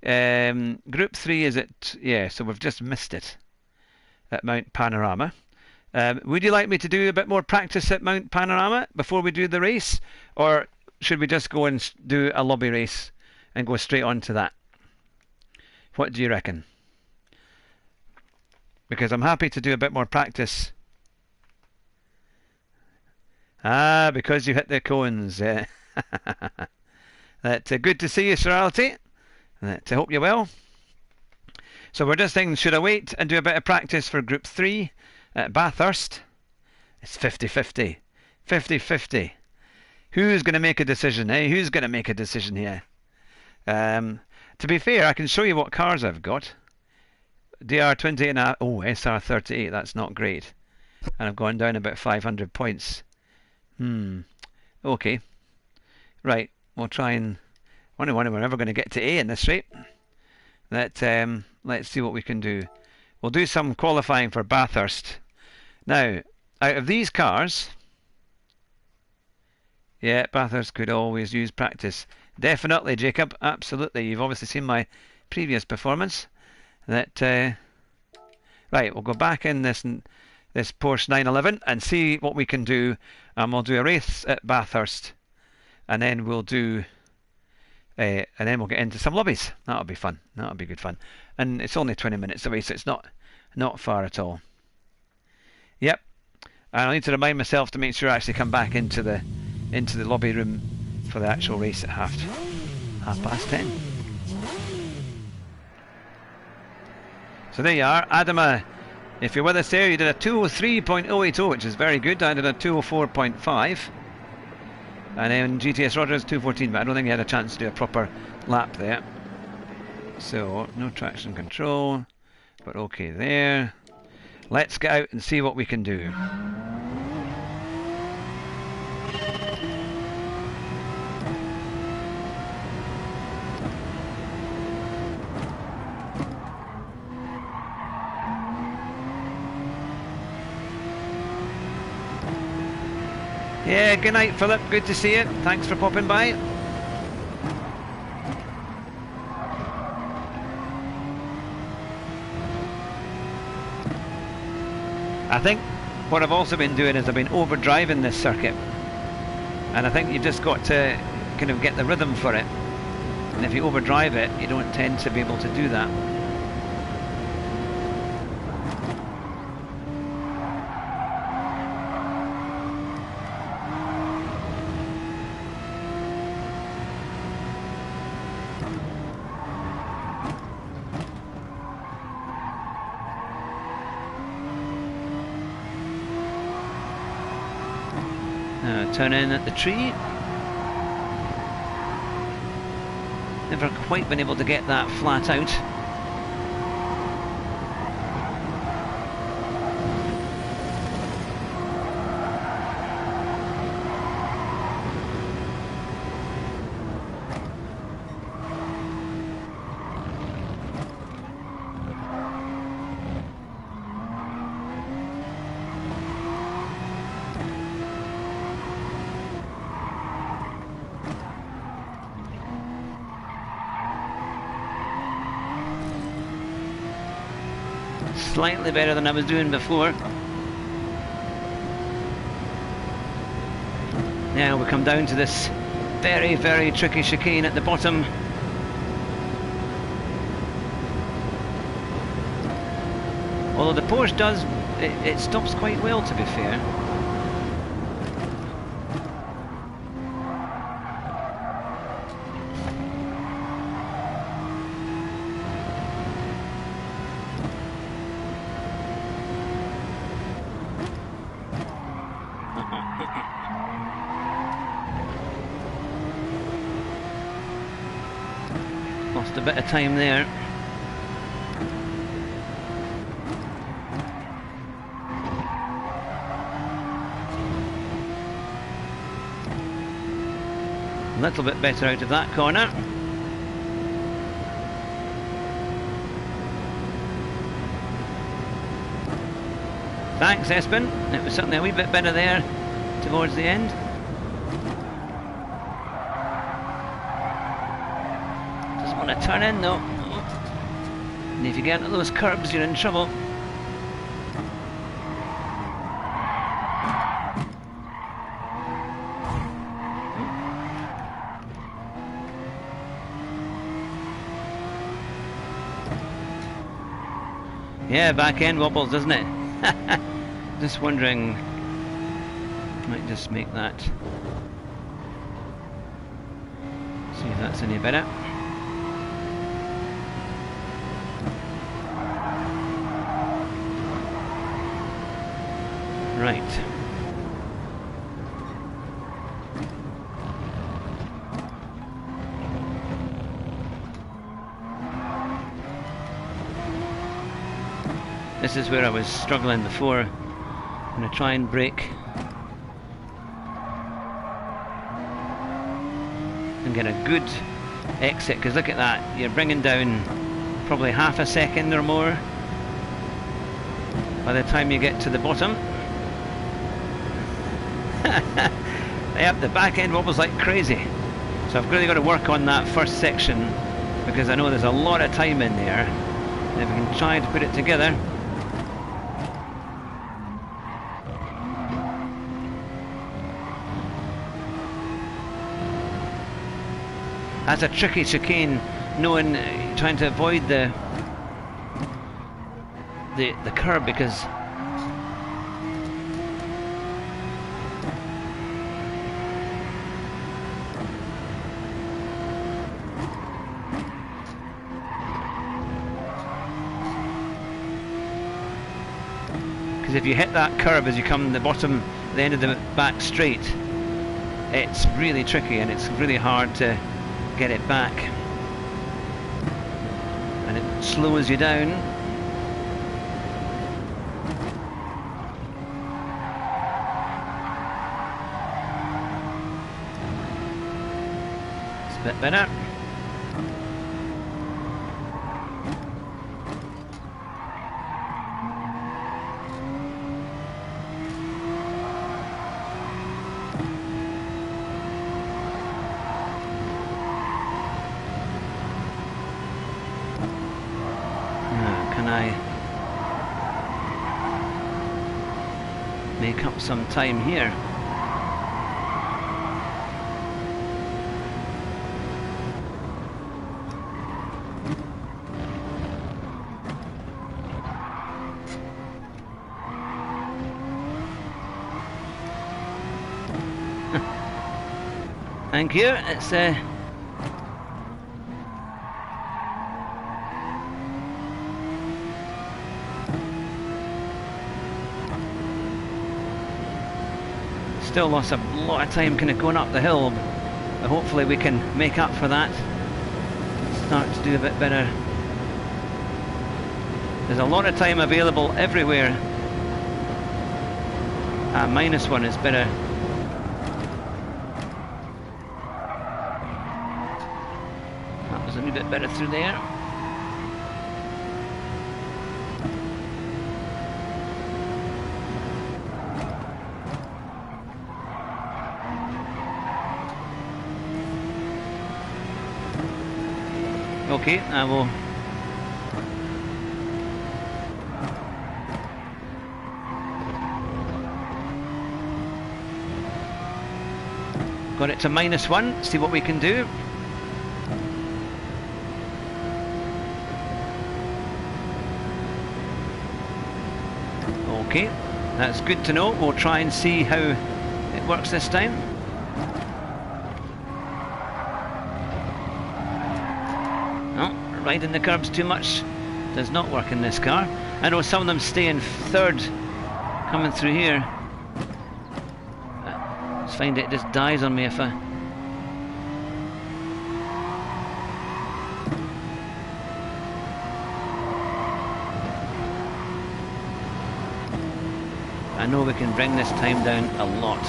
Group 3 is at... Yeah, so we've just missed it at Mount Panorama. Would you like me to do a bit more practice at Mount Panorama before we do the race? Or should we just go and do a lobby race and go straight on to that? What do you reckon? Because I'm happy to do a bit more practice. Because you hit the cones. Good to see you, Sorality. I hope you're well. So we're just thinking, should I wait and do a bit of practice for Group 3 at Bathurst? It's 50-50. 50-50. Who's going to make a decision, eh? Who's going to make a decision here? To be fair, I can show you what cars I've got. DR20 and SR38, that's not great. And I've gone down about 500 points. Okay. Right, we'll try and... I wonder when we're ever going to get to A in this rate. Let's see what we can do. We'll do some qualifying for Bathurst. Now, out of these cars... Yeah, Bathurst could always use practice. Definitely, Jacob. Absolutely. You've obviously seen my previous performance. Right, we'll go back in this Porsche 911 and see what we can do. We'll do a race at Bathurst, and then we'll do, and then we'll get into some lobbies. That'll be fun. That'll be good fun. And it's only 20 minutes away, so it's not far at all. Yep. And I need to remind myself to make sure I actually come back into the lobby room for the actual race at half past 10. So there you are, Adama. If you're with us there, you did a 203.080, which is very good. I did a 204.5. And then GTS Rogers 214, but I don't think he had a chance to do a proper lap there. So no traction control, but okay there. Let's get out and see what we can do. Yeah, good night, Philip. Good to see you. Thanks for popping by. I think what I've also been doing is I've been overdriving this circuit, and I think you've just got to kind of get the rhythm for it, and if you overdrive it you don't tend to be able to do that. Turn in at the tree. Never quite been able to get that flat out. Slightly better than I was doing before. Now we come down to this very, very tricky chicane at the bottom. Although the Porsche does, it stops quite well, to be fair. Lost a bit of time there. A little bit better out of that corner. Thanks, Espen. It was certainly a wee bit better there towards the end. Doesn't want to turn in though. And if you get into those curbs, you're in trouble. Yeah, back end wobbles, doesn't it? Just wondering, might just make that, see if that's any better. Right. This is where I was struggling before. I'm going to try and brake and get a good exit, because look at that, you're bringing down probably half a second or more by the time you get to the bottom. Yep, the back end wobbles like crazy. So I've really got to work on that first section, because I know there's a lot of time in there. And if we can try to put it together. That's a tricky chicane, knowing, trying to avoid the curb, because if you hit that curb as you come the bottom, the end of the back straight, it's really tricky and it's really hard to get it back, and it slows you down. It's a bit better. make up some time here. Thank you. It's still lost a lot of time kind of going up the hill, but hopefully we can make up for that. Start to do a bit better. There's a lot of time available everywhere. -1 is better. That was a wee bit better through there. Okay, I will. Got it to -1, see what we can do. Okay, that's good to know. We'll try and see how it works this time. Riding the curbs too much does not work in this car. I know some of them stay in third coming through here. I just find it just dies on me if I... I know we can bring this time down a lot.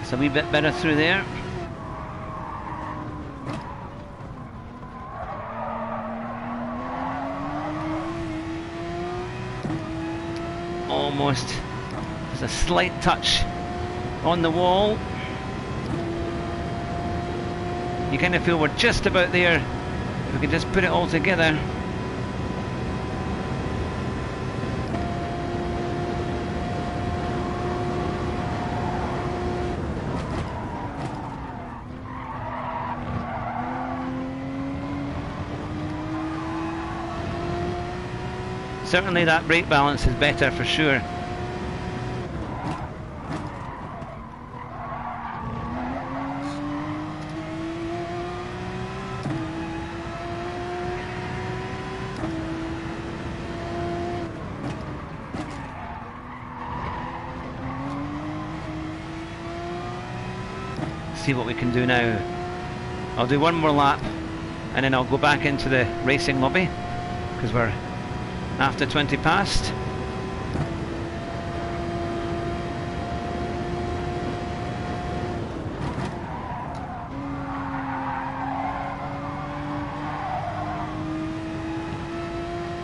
It's a wee bit better through there. Almost. There's a slight touch on the wall. You kind of feel we're just about there. If we can just put it all together. Certainly that brake balance is better for sure. See what we can do now. I'll do one more lap and then I'll go back into the racing lobby because we're after 20 past.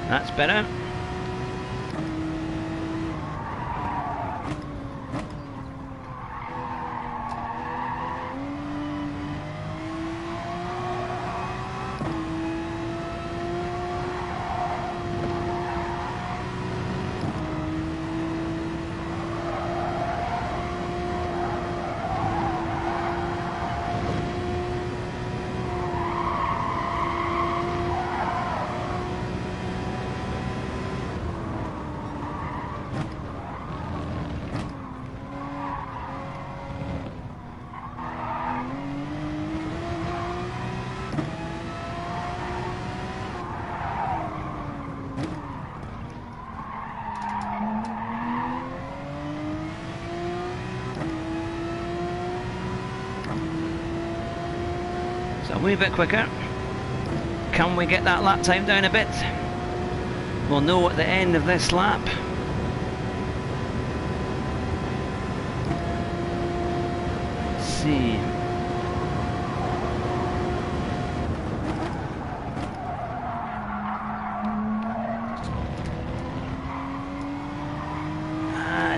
That's better. A wee bit quicker. Can we get that lap time down a bit? We'll know at the end of this lap. Let's see.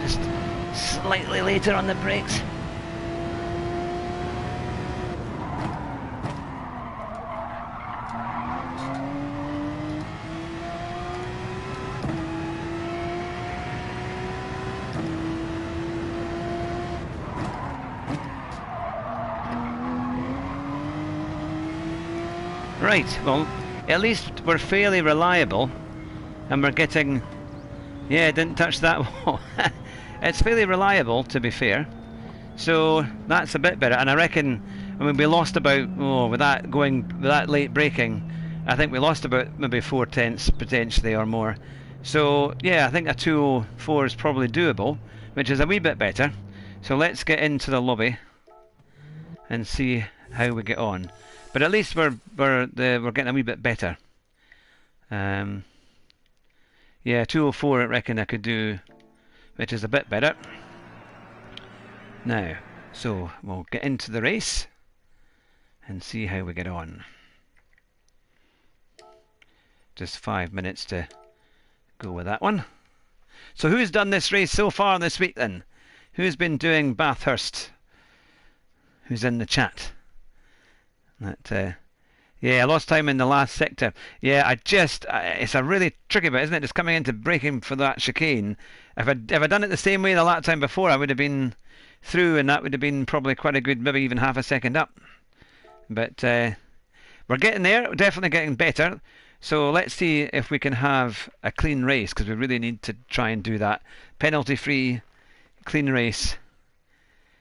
Just slightly later on the brakes. Right, well, at least we're fairly reliable, and we're getting... Yeah, didn't touch that wall. It's fairly reliable, to be fair, so that's a bit better. And I reckon, I mean, we lost about, with that late braking, I think we lost about maybe 4/10 potentially or more. So yeah, I think a 2:04 is probably doable, which is a wee bit better. So let's get into the lobby and see how we get on. But at least we're getting a wee bit better. Yeah, 2:04 I reckon I could do, which is a bit better. Now, so we'll get into the race and see how we get on. Just 5 minutes to go with that one. So who's done this race so far this week then? Who's been doing Bathurst? Who's in the chat? Yeah, I lost time in the last sector. Yeah, it's a really tricky bit, isn't it? Just coming into braking for that chicane. If I'd done it the same way the last time before, I would have been through, and that would have been probably quite a good, maybe even half a second up. But we're getting there, we're definitely getting better. So let's see if we can have a clean race, because we really need to try and do that. Penalty-free, clean race.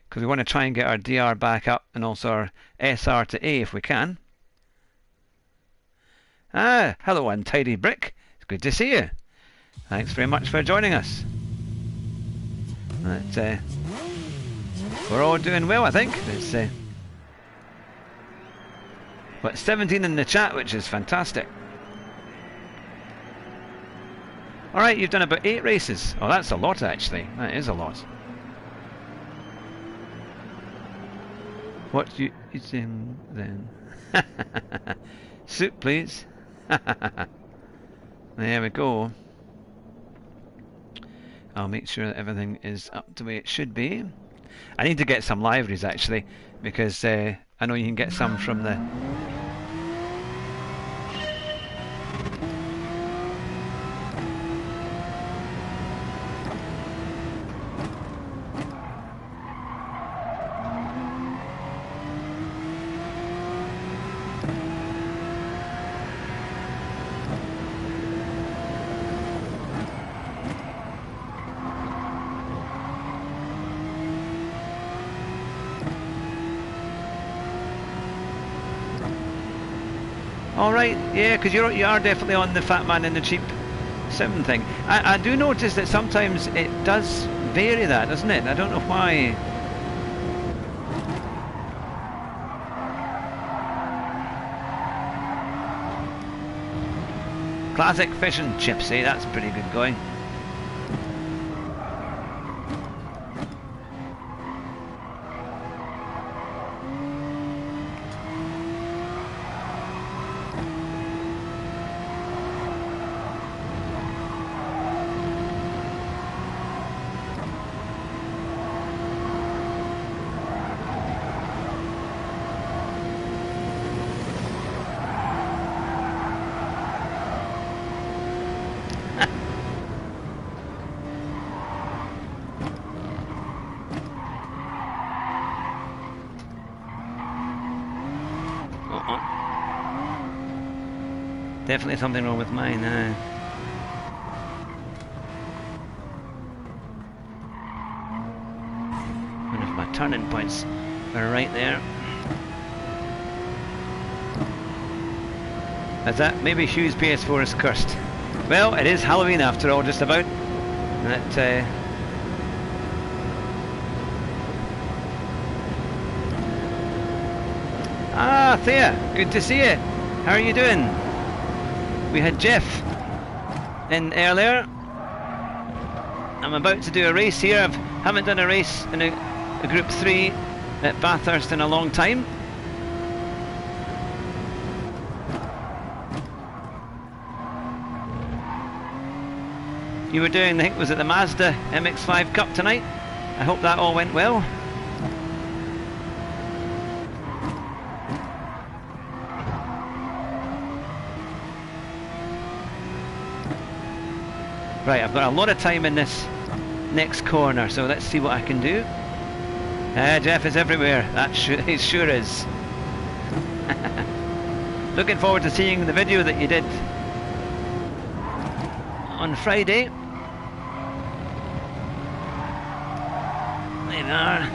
Because we want to try and get our DR back up and also our SR to A if we can. Ah, hello Untidy Brick. It's good to see you. Thanks very much for joining us. But, we're all doing well, I think. It's what, 17 in the chat, which is fantastic. Alright, you've done about 8 races. Oh, that's a lot actually. That is a lot. What you eating then? Soup, please. There we go. I'll make sure that everything is up the way it should be. I need to get some liveries actually, because I know you can get some from the... Alright, yeah, because you are definitely on the Fat Man in the Cheap 7 thing. I do notice that sometimes it does vary that, doesn't it? I don't know why. Classic fish and chips, eh? That's pretty good going. Definitely something wrong with mine now. One of my turning points are right there. Is that maybe Hugh's PS4 is cursed? Well, it is Halloween after all, just about. That Ah, Thea, good to see you. How are you doing? We had Jeff in earlier. I'm about to do a race here. I haven't done a race in a Group 3 at Bathurst in a long time. you were doing, I think, was it the Mazda MX-5 Cup tonight? I hope that all went well. Right, I've got a lot of time in this next corner, so let's see what I can do. Jeff is everywhere, he sure is. Looking forward to seeing the video that you did on Friday. There we are.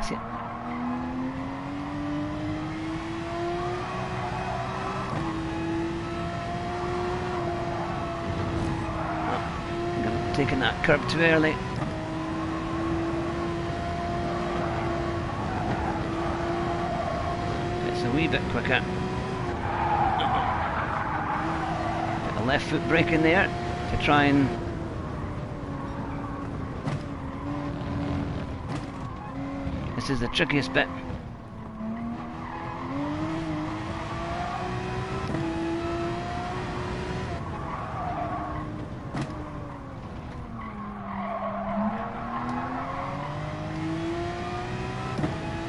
See it. I think I'm taking that curb too early. It's a wee bit quicker. Put the left foot brake in there to try and this is the trickiest bit.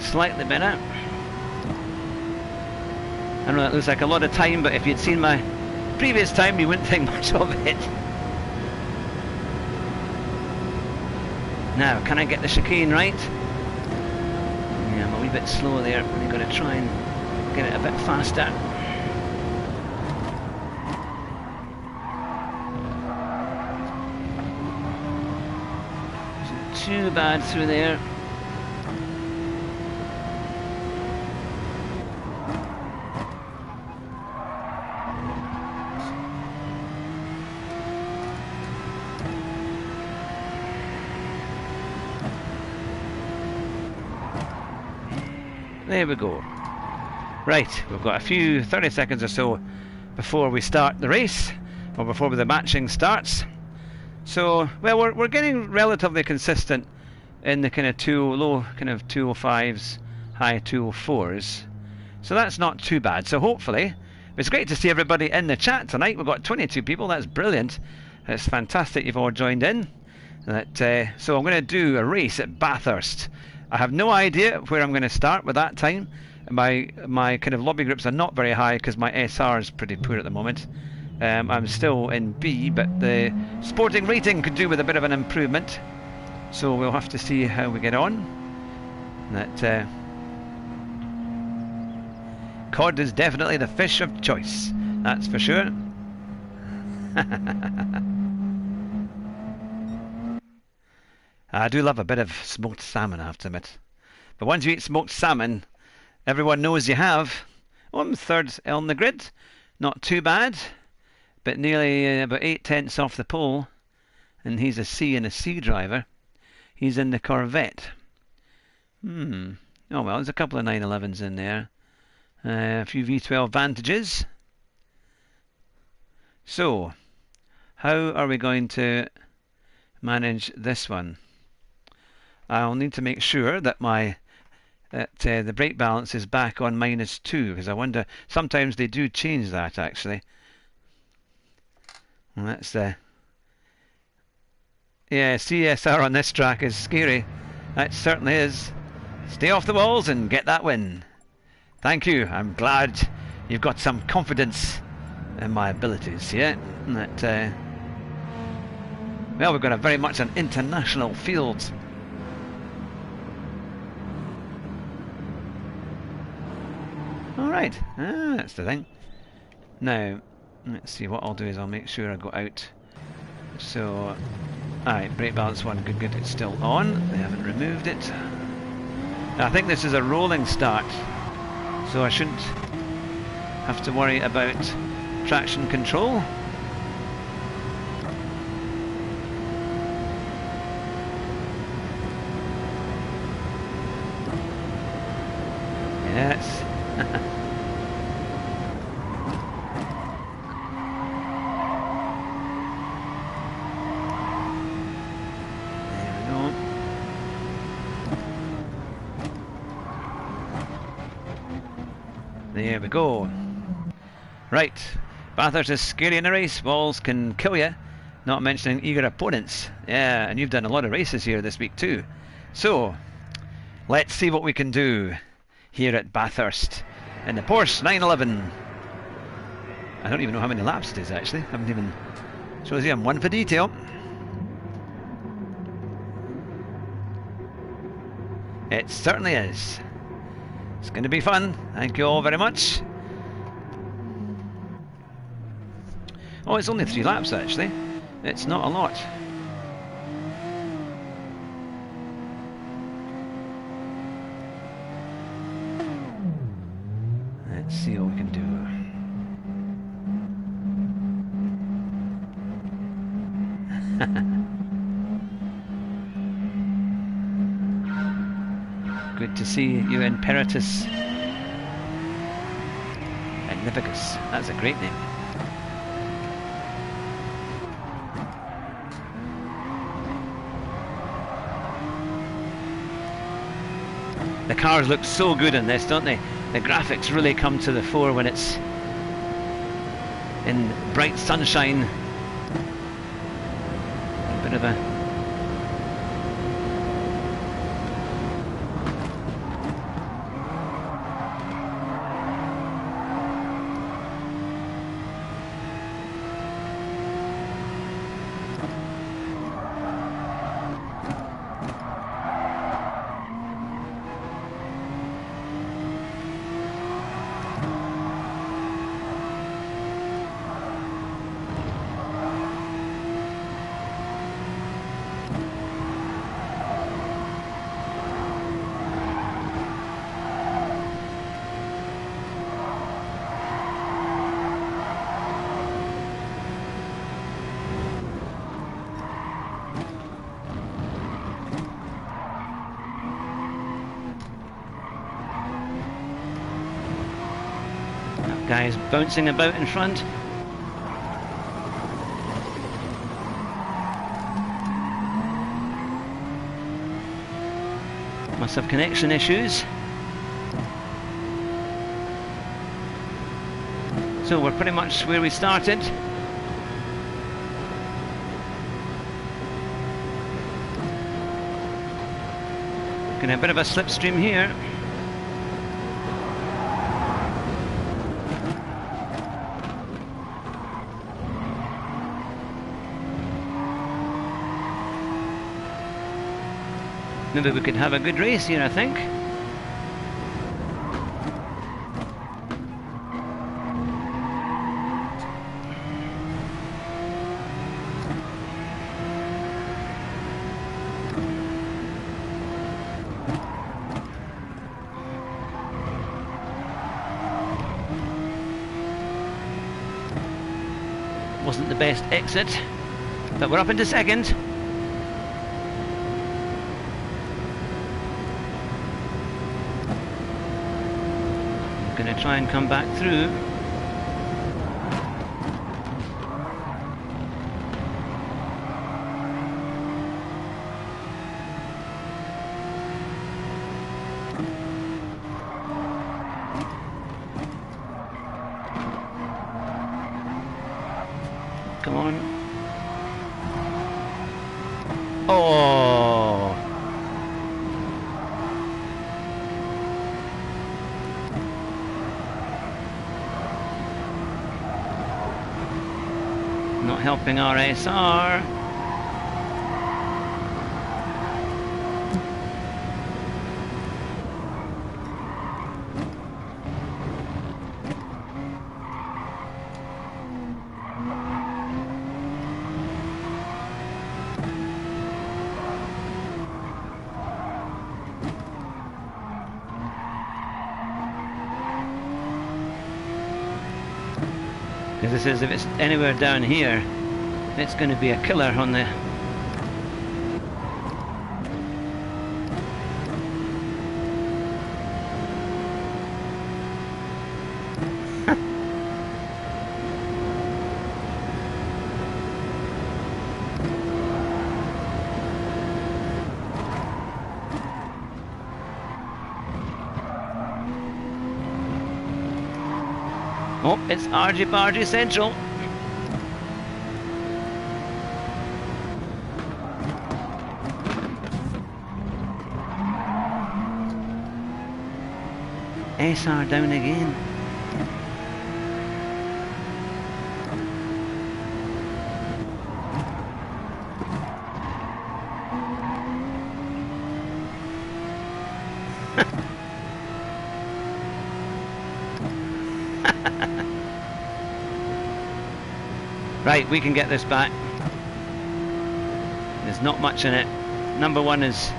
Slightly better. I know that looks like a lot of time, but if you'd seen my previous time, you wouldn't think much of it. Now, can I get the chicane right? Yeah, I'm a wee bit slow there. I'm going to try and get it a bit faster. Isn't too bad through there. There we go. Right, we've got a few 30 seconds or so before we start the race, or before the matching starts. So, well, we're getting relatively consistent in the kind of low kind of 205s, high 204s. So that's not too bad. So hopefully, it's great to see everybody in the chat tonight. We've got 22 people. That's brilliant. It's fantastic you've all joined in. So I'm going to do a race at Bathurst. I have no idea where I'm going to start with that time. My kind of lobby groups are not very high because my SR is pretty poor at the moment. I'm still in B, but the sporting rating could do with a bit of an improvement. So we'll have to see how we get on. Cod is definitely the fish of choice. That's for sure. I do love a bit of smoked salmon, I have to admit. But once you eat smoked salmon, everyone knows you have. Oh, I'm third on the grid. Not too bad, but nearly about 8/10 off the pole. And he's a C and a C driver. He's in the Corvette. Oh well, there's a couple of 911s in there. A few V12 Vantages. So, how are we going to manage this one? I'll need to make sure that the brake balance is back on -2, because I wonder, sometimes they do change that actually. And that's yeah, CSR on this track is scary. That certainly is. Stay off the walls and get that win. Thank you. I'm glad you've got some confidence in my abilities. Yeah. Well, we've got a very much an international field. Alright, that's the thing. Now, let's see, what I'll do is I'll make sure I go out. So, alright, brake balance one, good, it's still on. They haven't removed it. I think this is a rolling start, so I shouldn't have to worry about traction control. Yes. There we go. Right, Bathurst is scary in a race. Walls can kill you, not mentioning eager opponents. Yeah, and you've done a lot of races here this week too. So, let's see what we can do here at Bathurst in the Porsche 911. I don't even know how many laps it is actually. I haven't even... Shows you I'm one for detail. It certainly is. It's going to be fun. Thank you all very much. Oh, it's only 3 laps actually. It's not a lot. Let's see what we can do. Good to see you, Imperatus Magnificus. That's a great name. The cars look so good in this, don't they? The graphics really come to the fore when it's in bright sunshine. A bit of a... Guys bouncing about in front. Must have connection issues. So we're pretty much where we started. Getting a bit of a slipstream here. Maybe we could have a good race here, I think. Wasn't the best exit, but we're up into second. Going to try and come back through. Come on. Oh! Not helping our SR. Because this is, if it's anywhere down here, it's going to be a killer on the... Oh, it's Argy-bargy Central. SR down again. Right, we can get this back. There's not much in it. Number one is...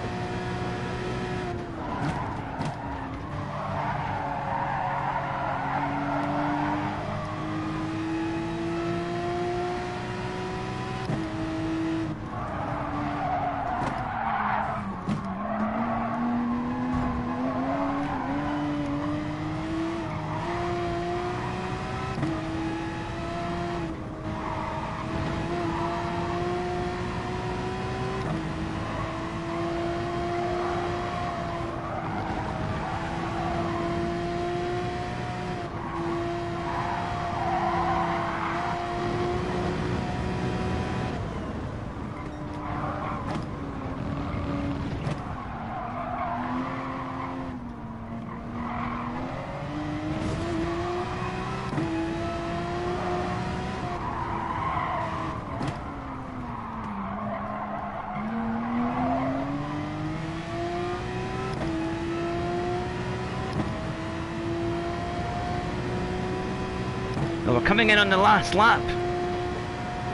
Well, we're coming in on the last lap.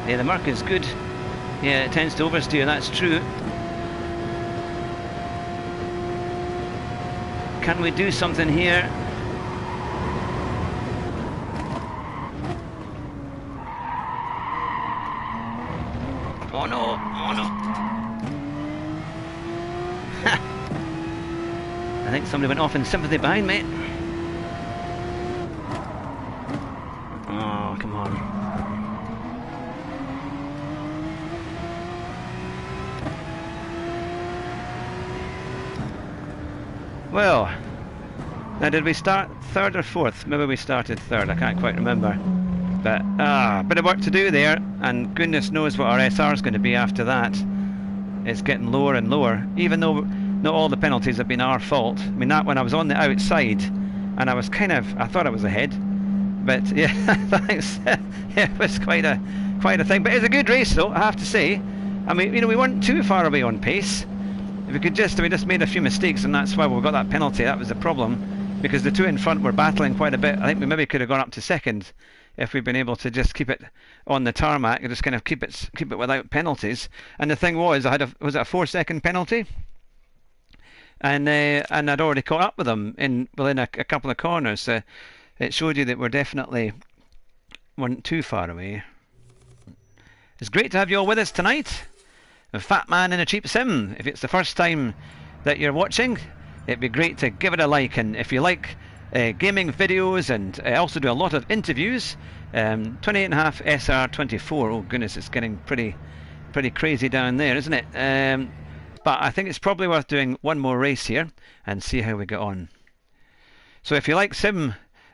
Yeah, the Merc is good. Yeah, it tends to oversteer, that's true. Can we do something here? Oh no, oh no. I think somebody went off in sympathy behind me. Oh, come on. Well, now did we start third or fourth? Maybe we started third, I can't quite remember. But, bit of work to do there, and goodness knows what our SR is going to be after that. It's getting lower and lower, even though not all the penalties have been our fault. I mean, that one I was on the outside, and I was I thought I was ahead. But yeah, thanks. Yeah, it was quite a thing. But it's a good race, though, I have to say. I mean, you know, we weren't too far away on pace. If we just made a few mistakes, and that's why we got that penalty. That was the problem, because the two in front were battling quite a bit. I think we maybe could have gone up to second if we'd been able to just keep it on the tarmac and just kind of keep it without penalties. And the thing was, was it a 4-second penalty? And I'd already caught up with them within a couple of corners. So it showed you that we're definitely weren't too far away. It's great to have you all with us tonight. A Fat Man in a Cheap Sim. If it's the first time that you're watching, it'd be great to give it a like. And if you like gaming videos, and I also do a lot of interviews, 28.5 SR24. Oh goodness, it's getting pretty crazy down there, isn't it? But I think it's probably worth doing one more race here and see how we get on. So if you like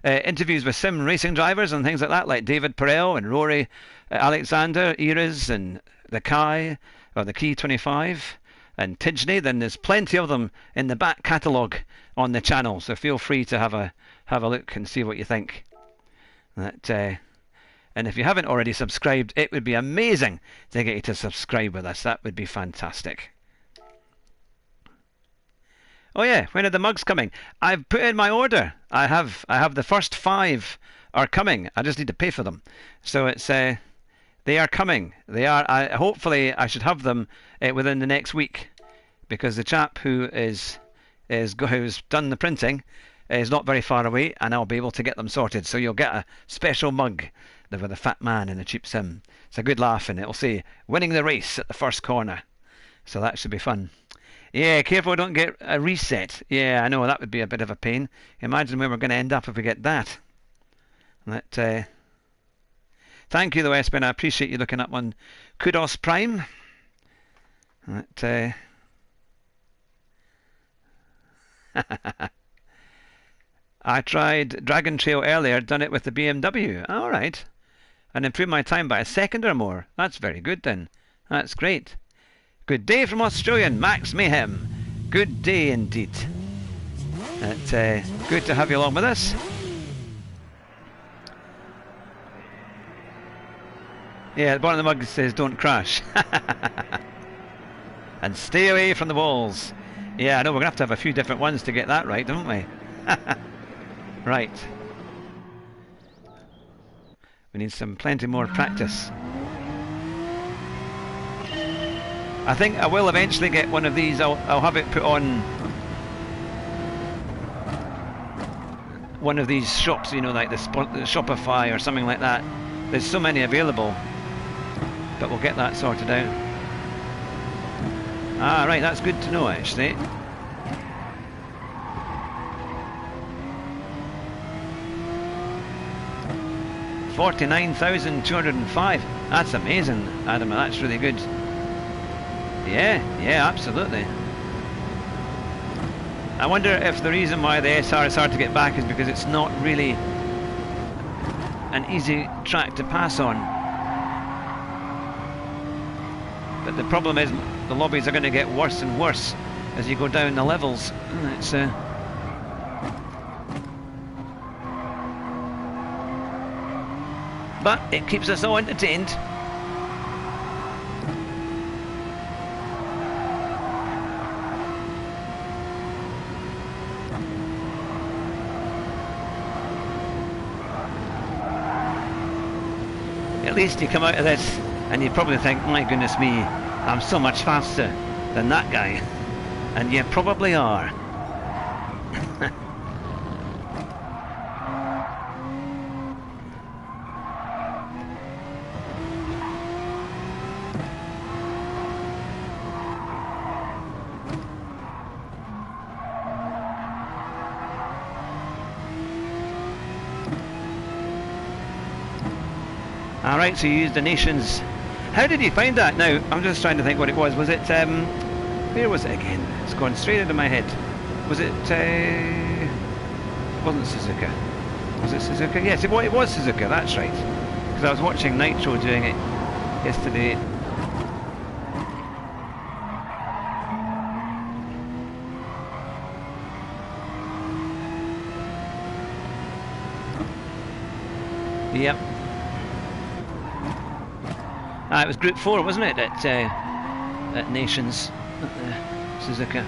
interviews with sim racing drivers and things like that, like David Perel and Rory Alexander, Eras and the Kai, or the Key 25 and Tidgney, then there's plenty of them in the back catalogue on the channel, so feel free to have a look and see what you think. And if you haven't already subscribed, it would be amazing to get you to subscribe with us. That would be fantastic. Oh yeah, when are the mugs coming? I've put in my order. I have the first 5 are coming. I just need to pay for them. So it's they are coming. They are. Hopefully, I should have them within the next week, because the chap who's done the printing is not very far away, and I'll be able to get them sorted. So you'll get a special mug with a Fat Man in a Cheap Sim. It's a good laugh, and it'll say "winning the race" at the first corner. So that should be fun. Yeah, careful don't get a reset. Yeah, I know, that would be a bit of a pain. Imagine where we're going to end up if we get that. Thank you though, Espen. I appreciate you looking up on Kudos Prime. I tried Dragon Trail earlier, done it with the BMW. All right. And improved my time by a second or more. That's very good then. That's great. Good day from Australian Max Mayhem. Good day indeed. Good to have you along with us. Yeah, the bottom of the mug says don't crash. And stay away from the walls. Yeah, I know, we're going to have a few different ones to get that right, don't we? Right. We need plenty more practice. I think I will eventually get one of these. I'll have it put on one of these shops, you know, like the Shopify or something like that. There's so many available, but we'll get that sorted out. Ah, right, that's good to know actually. $49,205. That's amazing, Adam. That's really good. Yeah, absolutely. I wonder if the reason why the SR is hard to get back is because it's not really an easy track to pass on. But the problem is the lobbies are going to get worse and worse as you go down the levels. It's but it keeps us all entertained. At least you come out of this and you probably think, my goodness me, I'm so much faster than that guy. And you probably are. Alright, so you used the Nations. How did you find that? Now, I'm just trying to think what it was. Was it, where was it again? It's gone straight into my head. Was it, it wasn't Suzuka. Was it Suzuka? Yes, it was Suzuka, that's right. Because I was watching Nitro doing it yesterday. Yep. It was Group 4, wasn't it, at Nations, at Suzuka.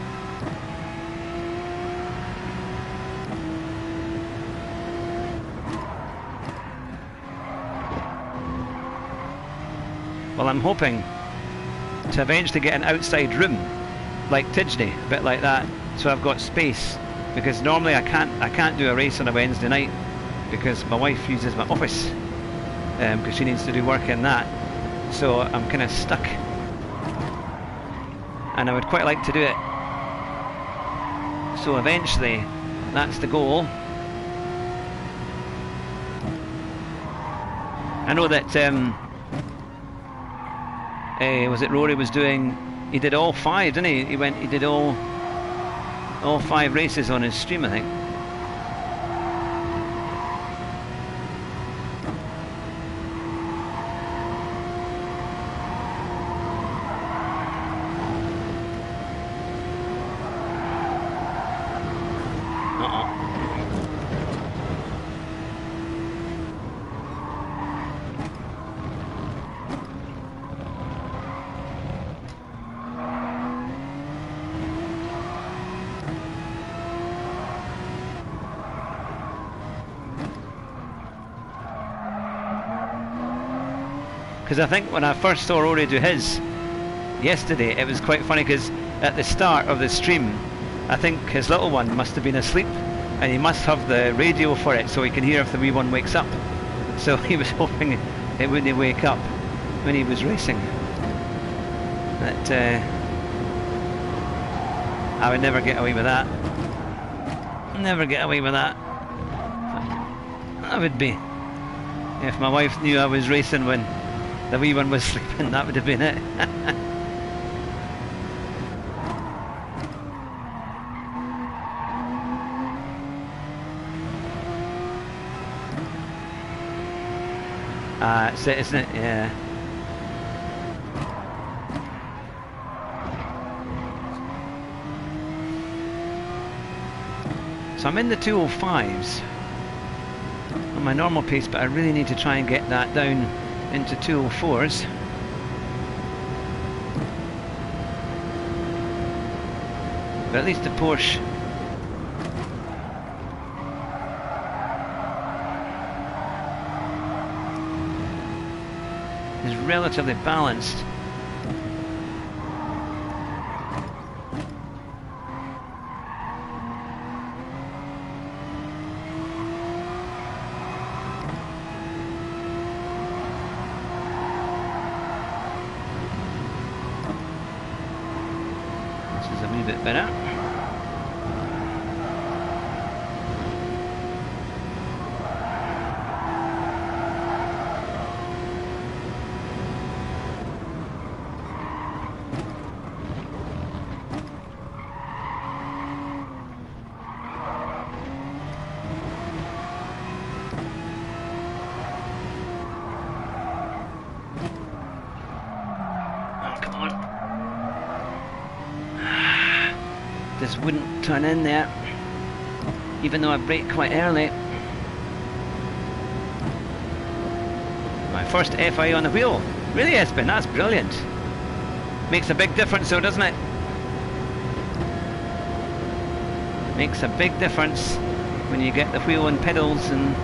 Well, I'm hoping to eventually get an outside room, like Tidgety, a bit like that, so I've got space, because normally I can't do a race on a Wednesday night, because my wife uses my office, because she needs to do work in that. So I'm kind of stuck, and I would quite like to do it. So eventually, that's the goal. I know that was it Rory was doing? He did all 5, didn't he? He did all 5 races on his stream, I think. Because I think when I first saw Rory do his yesterday, it was quite funny because at the start of the stream, I think his little one must have been asleep, and he must have the radio for it so he can hear if the wee one wakes up. So he was hoping it wouldn't wake up when he was racing. But I would never get away with that. Never get away with that. That would be if my wife knew I was racing when the wee one was sleeping. That would have been it. It's it, isn't it? Yeah. So I'm in the 205s on my normal pace, but I really need to try and get that down into 204s. But at least the Porsche is relatively balanced. This is a wee bit better. This wouldn't turn in there, even though I braked quite early. My first FI on the wheel. Really, Espen, that's brilliant. Makes a big difference though, doesn't it? Makes a big difference when you get the wheel and pedals and...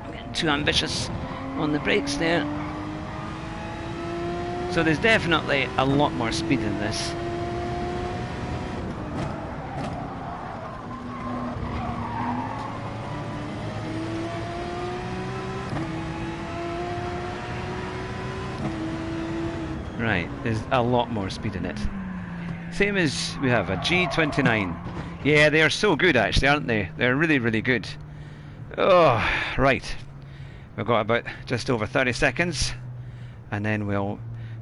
I'm getting too ambitious on the brakes there. So there's definitely a lot more speed in this. Right, there's a lot more speed in it. Same as we have a G29. Yeah, they are so good actually, aren't they? They're really, really good. Oh, right. We've got about just over 30 seconds and then we'll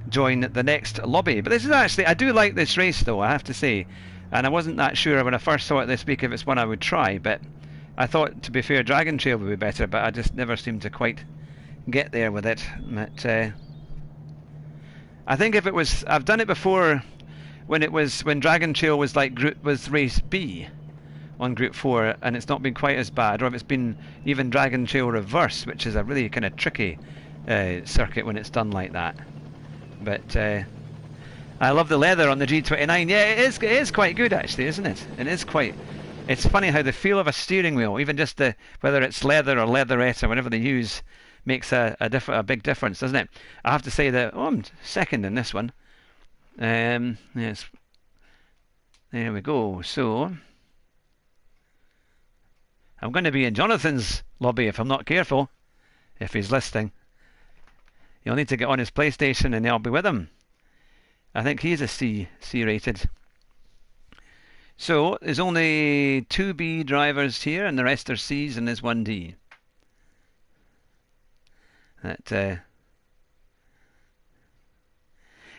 join the next lobby. But this is actually, I do like this race though, I have to say, and I wasn't that sure when I first saw it this week if it's one I would try, but I thought, to be fair, Dragon Trail would be better, but I just never seemed to quite get there with it. But I think if it was, I've done it before when Dragon Trail was like race B on Group 4, and it's not been quite as bad, or if it's been even Dragon Trail Reverse, which is a really kind of tricky circuit when it's done like that. But I love the leather on the G29. Yeah, it is quite good actually, isn't it? It is quite. It's funny how the feel of a steering wheel, even just whether it's leather or leatherette or whatever they use, makes a big difference, doesn't it? I have to say that I'm second in this one. Yes. There we go. So I'm going to be in Jonathan's lobby if I'm not careful. If he's listening. You'll need to get on his PlayStation and I'll be with him. I think he's a C rated. So there's only 2 B drivers here and the rest are C's and there's 1 D.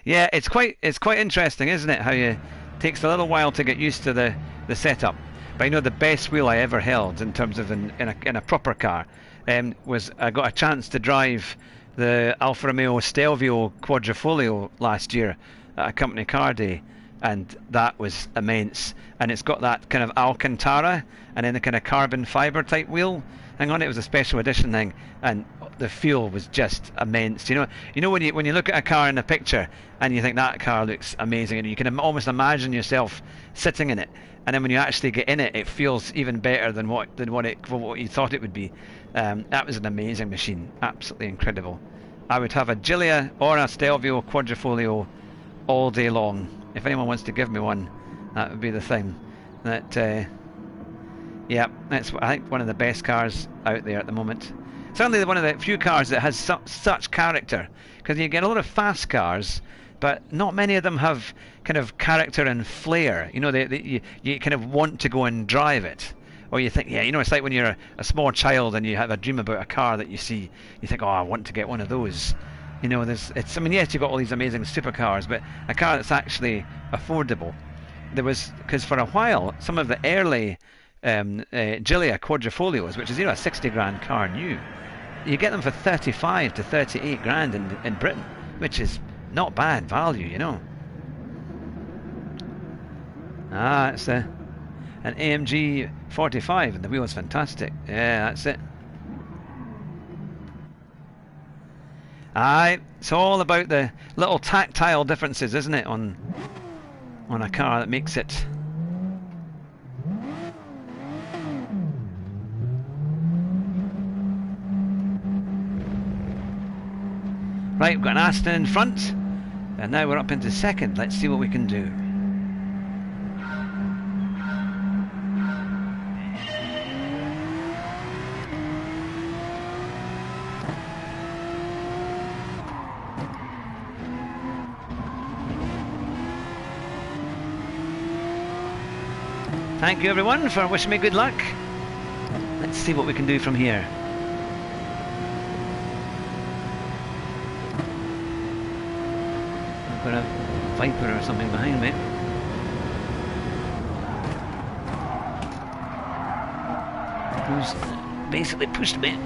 Yeah, it's quite interesting, isn't it? How it takes a little while to get used to the setup. But I know the best wheel I ever held in terms of in a proper car was I got a chance to drive the Alfa Romeo Stelvio Quadrifoglio last year at a company car day, and that was immense. And it's got that kind of Alcantara and then the kind of carbon fibre type wheel thing on it. It was a special edition thing, and the feel was just immense. You know when you look at a car in a picture and you think that car looks amazing, and you can almost imagine yourself sitting in it, and then when you actually get in it, it feels even better than what you thought it would be. That was an amazing machine, absolutely incredible. I would have a Giulia or a Stelvio Quadrifoglio all day long. If anyone wants to give me one, that would be the thing. Yeah, that's I think one of the best cars out there at the moment. Certainly one of the few cars that has such character, because you get a lot of fast cars, but not many of them have kind of character and flair. You know, you kind of want to go and drive it. Or you think, yeah, you know, it's like when you're a small child and you have a dream about a car that you see, you think, oh, I want to get one of those. You know, I mean, yes, you've got all these amazing supercars, but a car that's actually affordable. Because for a while, some of the early Giulia Quadrifolios, which is, you know, a 60 grand car new. You get them for 35 to 38 grand in Britain, which is not bad value, you know. Ah, it's an AMG 45 and the wheel's fantastic. Yeah, that's it. Aye, it's all about the little tactile differences, isn't it, on a car that makes it. Right, we've got an Aston in front, and now we're up into second. Let's see what we can do. Thank you everyone for wishing me good luck. Let's see what we can do from here. I've got a Viper or something behind me. Who's basically pushed me.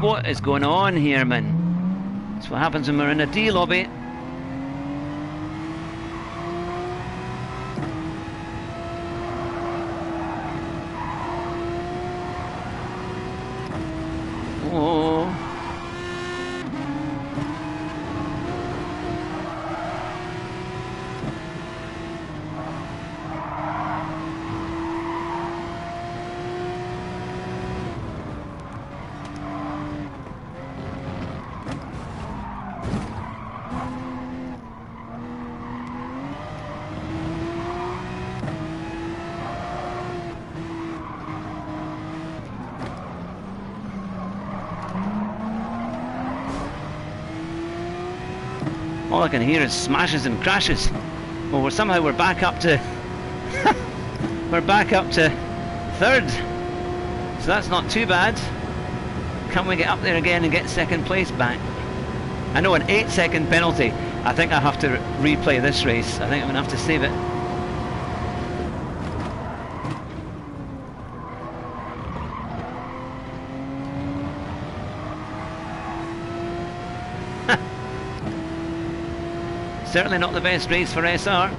What is going on here, man? That's what happens when we're in a D lobby. Oh. All I can hear is smashes and crashes. Well, we're back up to we're back up to third, so that's not too bad. Can we get up there again and get second place back? I know, an 8-second penalty. I think I have to replay this race. I think I'm gonna have to save it. Certainly not the best race for SR.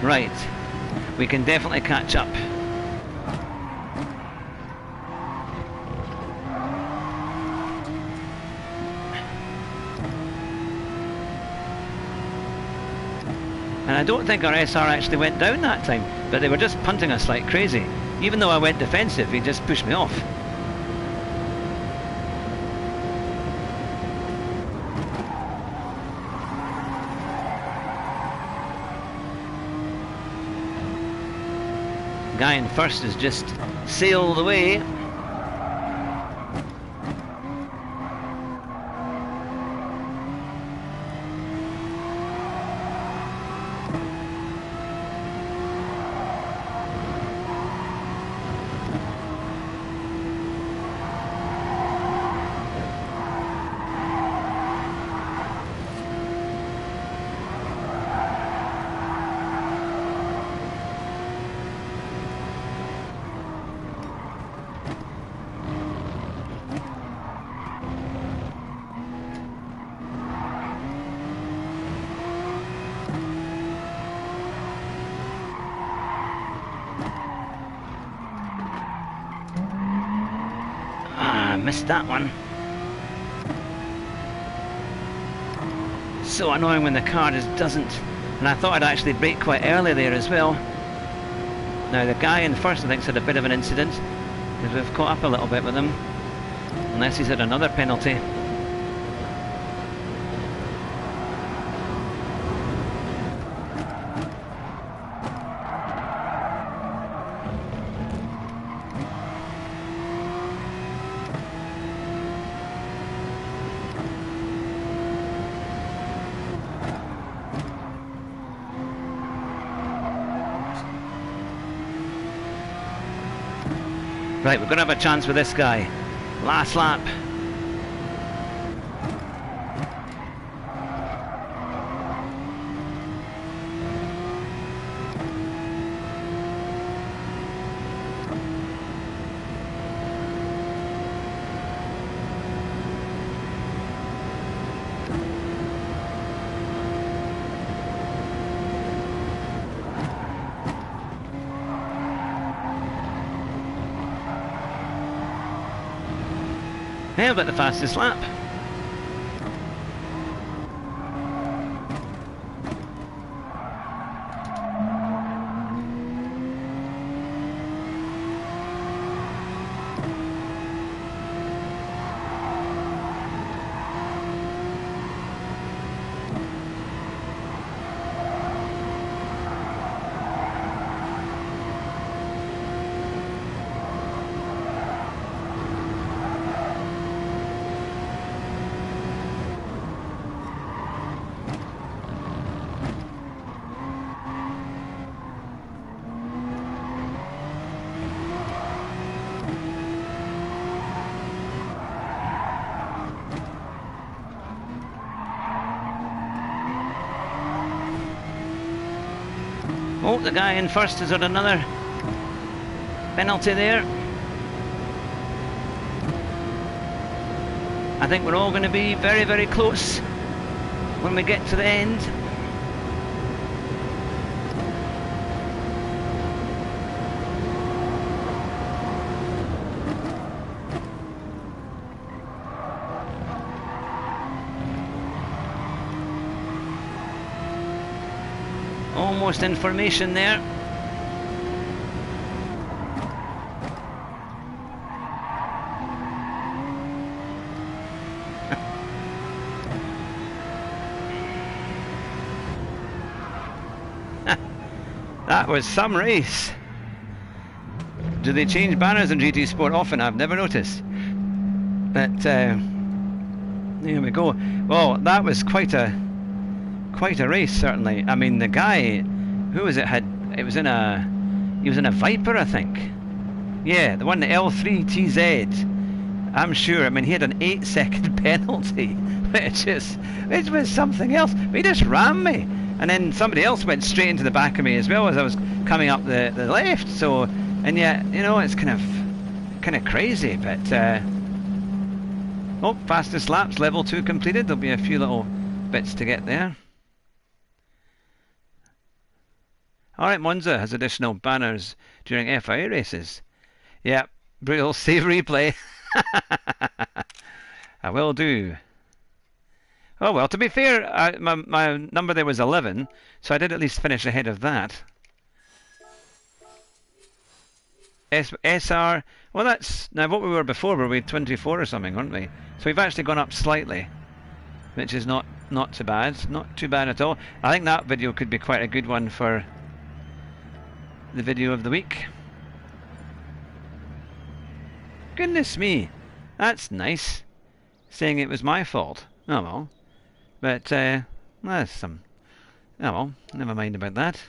Right, we can definitely catch up. And I don't think our SR actually went down that time, but they were just punting us like crazy. Even though I went defensive, he just pushed me off. Guy in first has just sailed away. Missed that one. So annoying when the car just doesn't. And I thought I'd actually brake quite early there as well. Now the guy in first I think's had a bit of an incident, because we've caught up a little bit with him. Unless he's had another penalty. Right, we're going to have a chance with this guy. Last lap. How about the fastest lap? Oh, the guy in first is on another penalty there. I think we're all going to be very, very close when we get to the end. Almost in formation there. That was some race. Do they change banners in GT Sport often? I've never noticed. But there we go. Well, that was quite a race, certainly. I mean, the guy, who was it? He was in a Viper, I think. Yeah, the one, the L3TZ. I'm sure. I mean, he had an 8-second penalty, which was something else. But he just rammed me, and then somebody else went straight into the back of me as well as I was coming up the left. So, and yet, you know, it's kind of crazy. But oh, fastest laps, level 2 completed. There'll be a few little bits to get there. Alright, Monza has additional banners during FIA races. Yeah, brutal save replay. I will do. Oh well, to be fair, my number there was 11, so I did at least finish ahead of that. SR, well that's, now what we were before, were we 24 or something, weren't we? So we've actually gone up slightly, which is not too bad, not too bad at all. I think that video could be quite a good one for the video of the week. Goodness me, that's nice, saying it was my fault. Oh well, but that's some, oh well, never mind about that.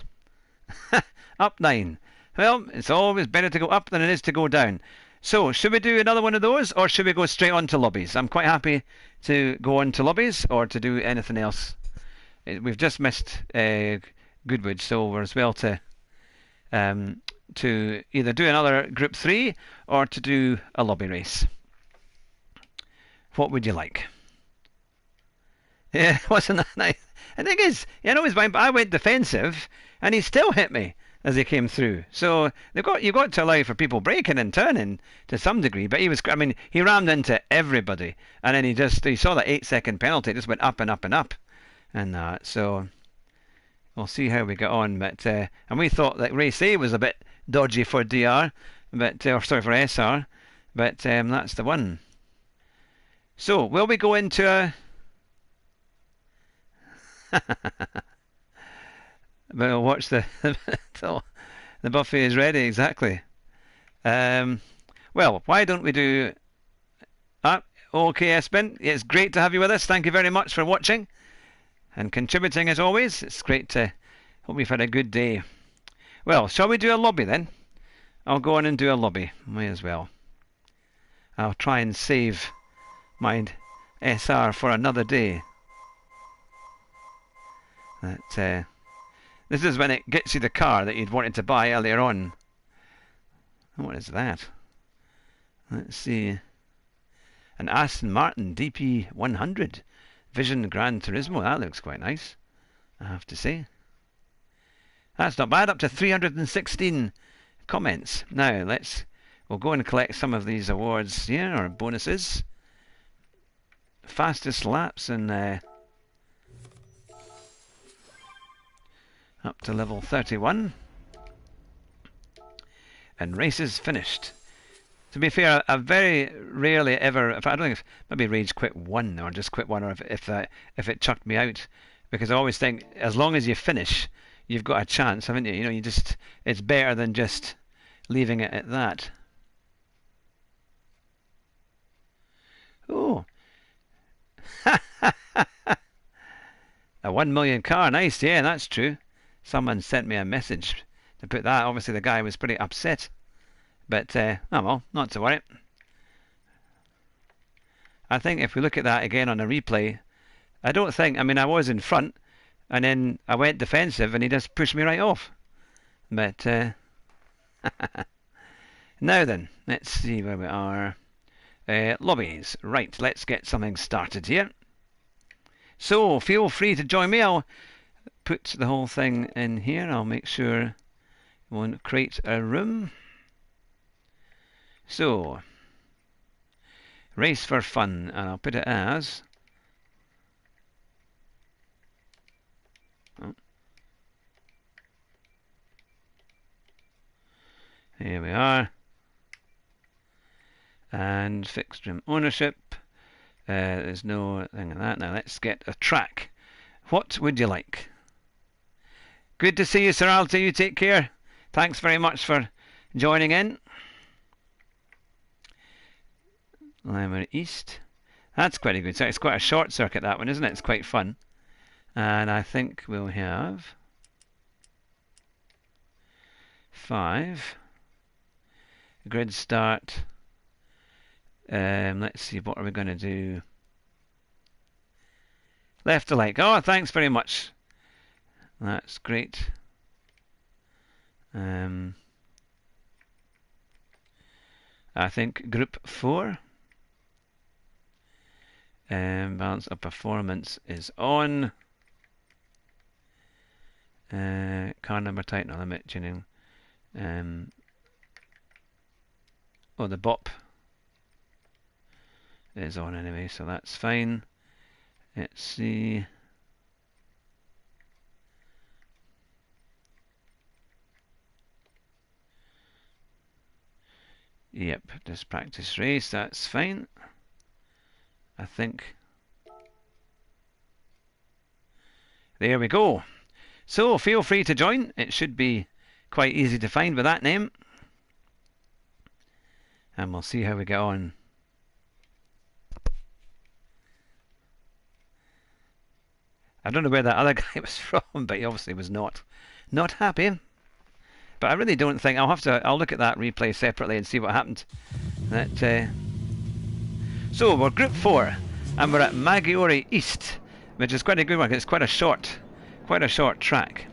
Up 9. Well, it's always better to go up than it is to go down. So, should we do another one of those, or should we go straight on to lobbies? I'm quite happy to go on to lobbies, or to do anything else. We've just missed Goodwood, so we're as well to either do another Group 3 or to do a lobby race. What would you like? Yeah, wasn't that nice? The thing is, you know, I went defensive and he still hit me as he came through. So you've got to allow for people breaking and turning to some degree. But he rammed into everybody, and then he saw that 8-second penalty. It just went up and up and up, and so we'll see how we get on. But and we thought that race A was a bit dodgy for DR, but sorry, for SR, but that's the one. So will we go into a But watch the the buffet is ready, exactly. Well, why don't we do okay, Espen, it's great to have you with us. Thank you very much for watching and contributing as always. It's great to hope we've had a good day. Well, shall we do a lobby then? I'll go on and do a lobby. May as well. I'll try and save my SR for another day. This is when it gets you the car that you'd wanted to buy earlier on. What is that? Let's see. An Aston Martin DP100 Vision Gran Turismo. That looks quite nice, I have to say. That's not bad. Up to 316 comments. Now we'll go and collect some of these awards here, or bonuses. Fastest laps and up to level 31. And races finished. To be fair, I very rarely ever, I don't think if maybe rage quit one or just quit one, or if it chucked me out, because I always think as long as you finish, you've got a chance, haven't you? You know, it's better than just leaving it at that. Oh. A 1 million car, nice, yeah, that's true. Someone sent me a message to put that. Obviously the guy was pretty upset. But, oh well, not to worry. I think if we look at that again on a replay, I was in front, and then I went defensive, and he just pushed me right off. But, now then, let's see where we are. Lobbies. Right, let's get something started here. So, feel free to join me. I'll put the whole thing in here. I'll make sure we won't create a room. So, race for fun, and I'll put it as here we are, and fixed room ownership. There's no thing of that. Now let's get a track. What would you like? Good to see you, Sir Alta. You take care. Thanks very much for joining in. Limer East. That's quite a good circuit. It's quite a short circuit, that one, isn't it? It's quite fun. And I think we'll have 5. Grid start. Let's see, what are we going to do? Left to like. Oh, thanks very much. That's great. I think group 4. Balance of performance is on. Car number type, no limit tuning. Oh, the BOP is on anyway, so that's fine. Let's see. Yep, just practice race, that's fine. I think. There we go. So feel free to join. It should be quite easy to find with that name. And we'll see how we get on. I don't know where that other guy was from, but he obviously was not happy. But I really don't think I'll look at that replay separately and see what happened. So we're Group 4, and we're at Maggiore East, which is quite a good one. It's quite a short track.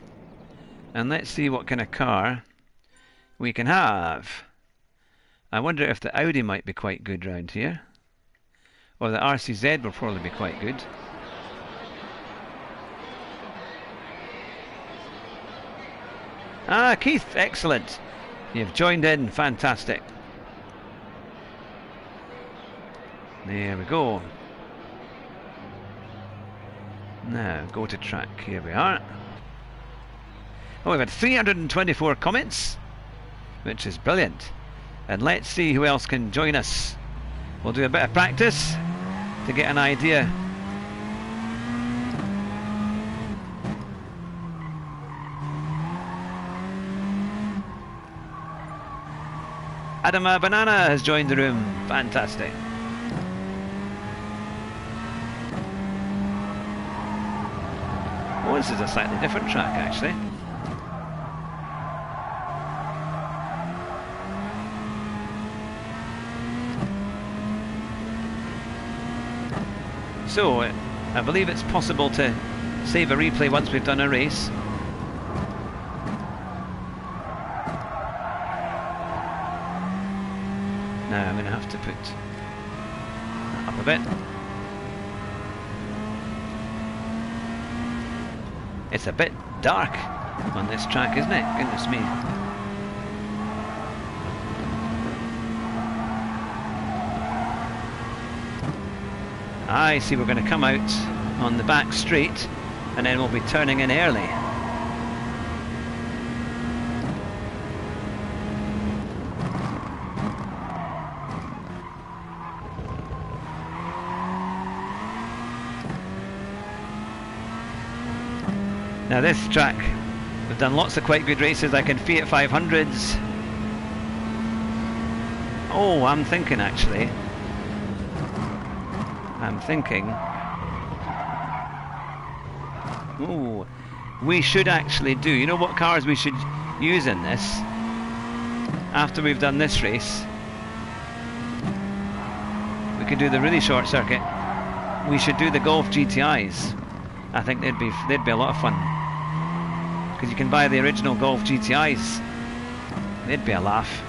And let's see what kind of car we can have. I wonder if the Audi might be quite good round here, or the RCZ will probably be quite good. Ah, Keith, excellent. You've joined in, fantastic. There we go. Now, go to track, here we are. Oh, we've had 324 comments, which is brilliant. And let's see who else can join us. We'll do a bit of practice to get an idea. Adama Banana has joined the room. Fantastic. Oh, this is a slightly different track, actually. So, I believe it's possible to save a replay once we've done a race. Now I'm going to have to put that up a bit. It's a bit dark on this track, isn't it? Goodness me. I see we're going to come out on the back straight and then we'll be turning in early. Now this track, we've done lots of quite good races like in Fiat 500s. Oh, I'm thinking actually. Ooh, we should actually do, you know what cars we should use in this? After we've done this race, we could do the really short circuit. We should do the Golf GTIs. I think they'd be a lot of fun. Because you can buy the original Golf GTIs. They'd be a laugh.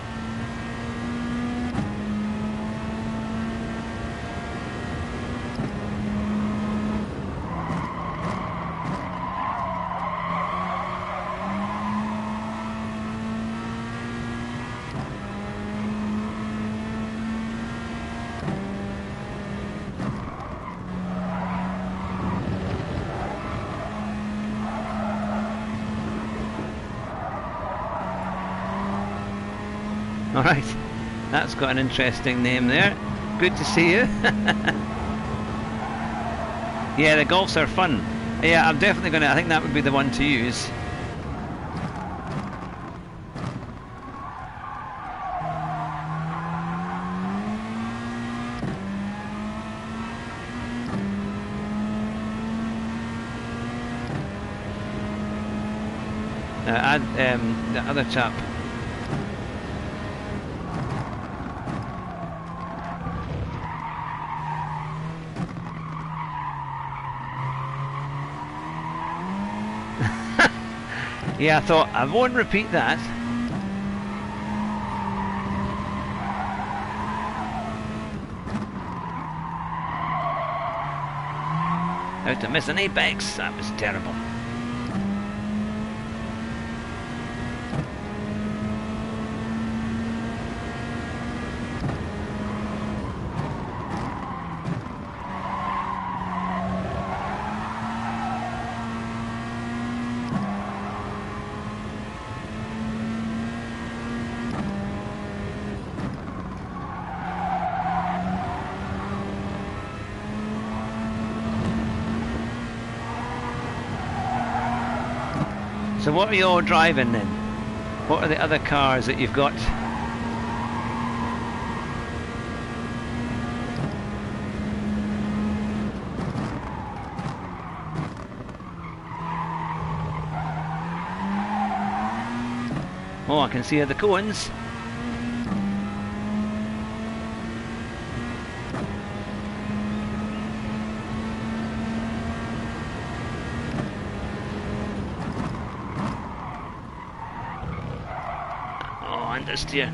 Alright, that's got an interesting name there. Good to see you. Yeah, the Golfs are fun. Yeah, I'm definitely going to, I think that would be the one to use. Add the other chap. Yeah, I thought I won't repeat that. How to miss an apex? That was terrible. So what are you all driving then? What are the other cars that you've got? Oh, I can see the cones. Understeer.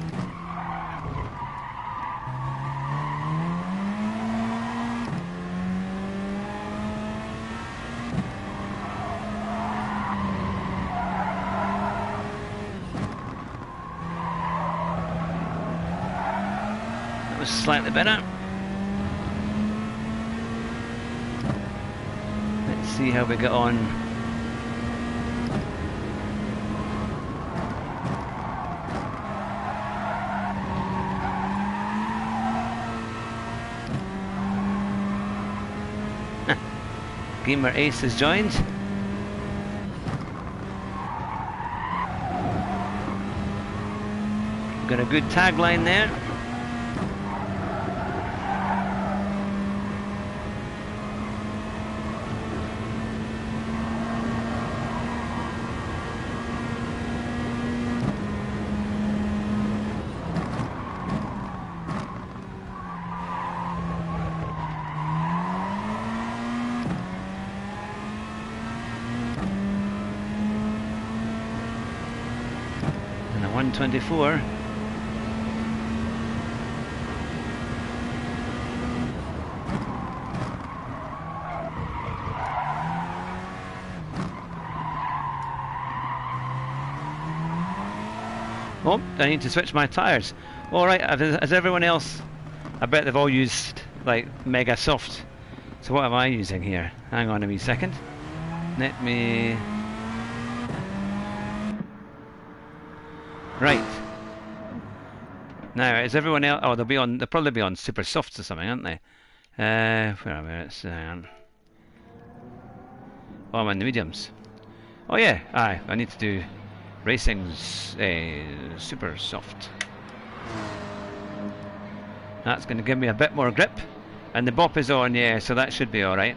That was slightly better. Let's see how we get on. Gamer Ace has joined. Got a good tagline there. 124. Oh, I need to switch my tyres. Alright, as everyone else, I bet they've all used like Mega Soft. So what am I using here? Hang on a wee second. Let me... Right. Now, is everyone else... Oh, they'll probably be on Super Softs or something, aren't they? Where are we? Oh, I'm in the mediums. Oh yeah, aye, I need to do Racing's Super Soft. That's going to give me a bit more grip. And the bop is on, yeah, so that should be alright.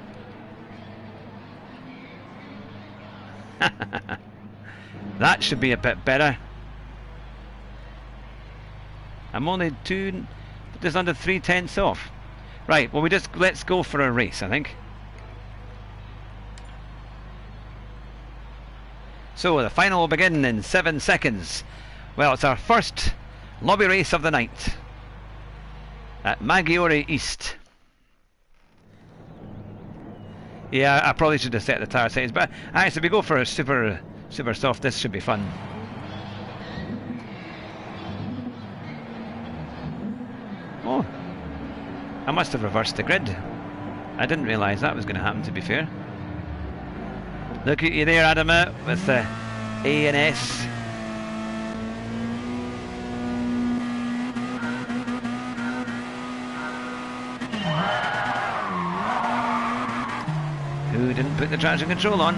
That should be a bit better. I'm only just under 3/10 off. Right, well let's go for a race, I think. So the final will begin in 7 seconds. Well, it's our first lobby race of the night at Maggiore East. Yeah, I probably should have set the tyre settings, but alright, so we go for a super soft. This should be fun. Oh, I must have reversed the grid. I didn't realise that was going to happen, to be fair. Look at you there, Adama, with the A and S. Who didn't put the traction control on?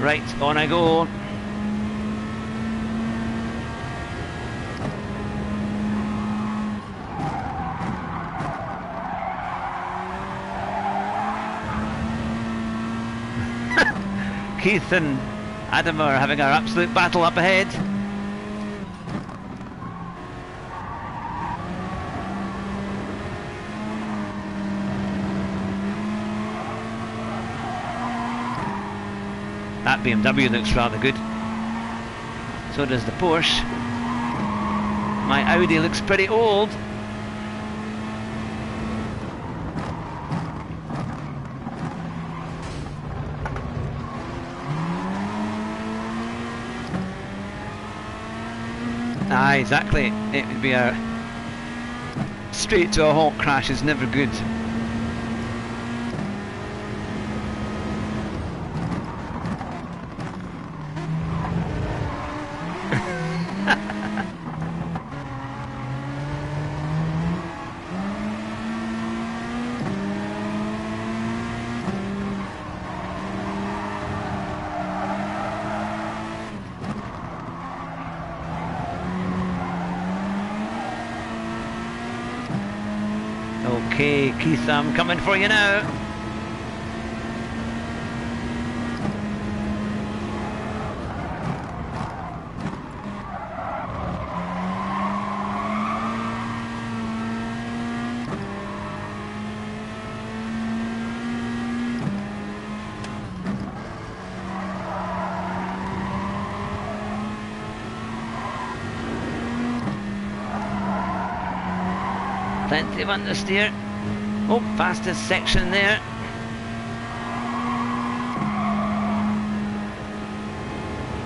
Right, on I go. Keith and Adam are having our absolute battle up ahead. That BMW looks rather good. So does the Porsche. My Audi looks pretty old. Ah, exactly. It would be a straight to a halt crash is never good. Okay, Keith, I'm coming for you now. Plenty of understeer. Oh, fastest section there.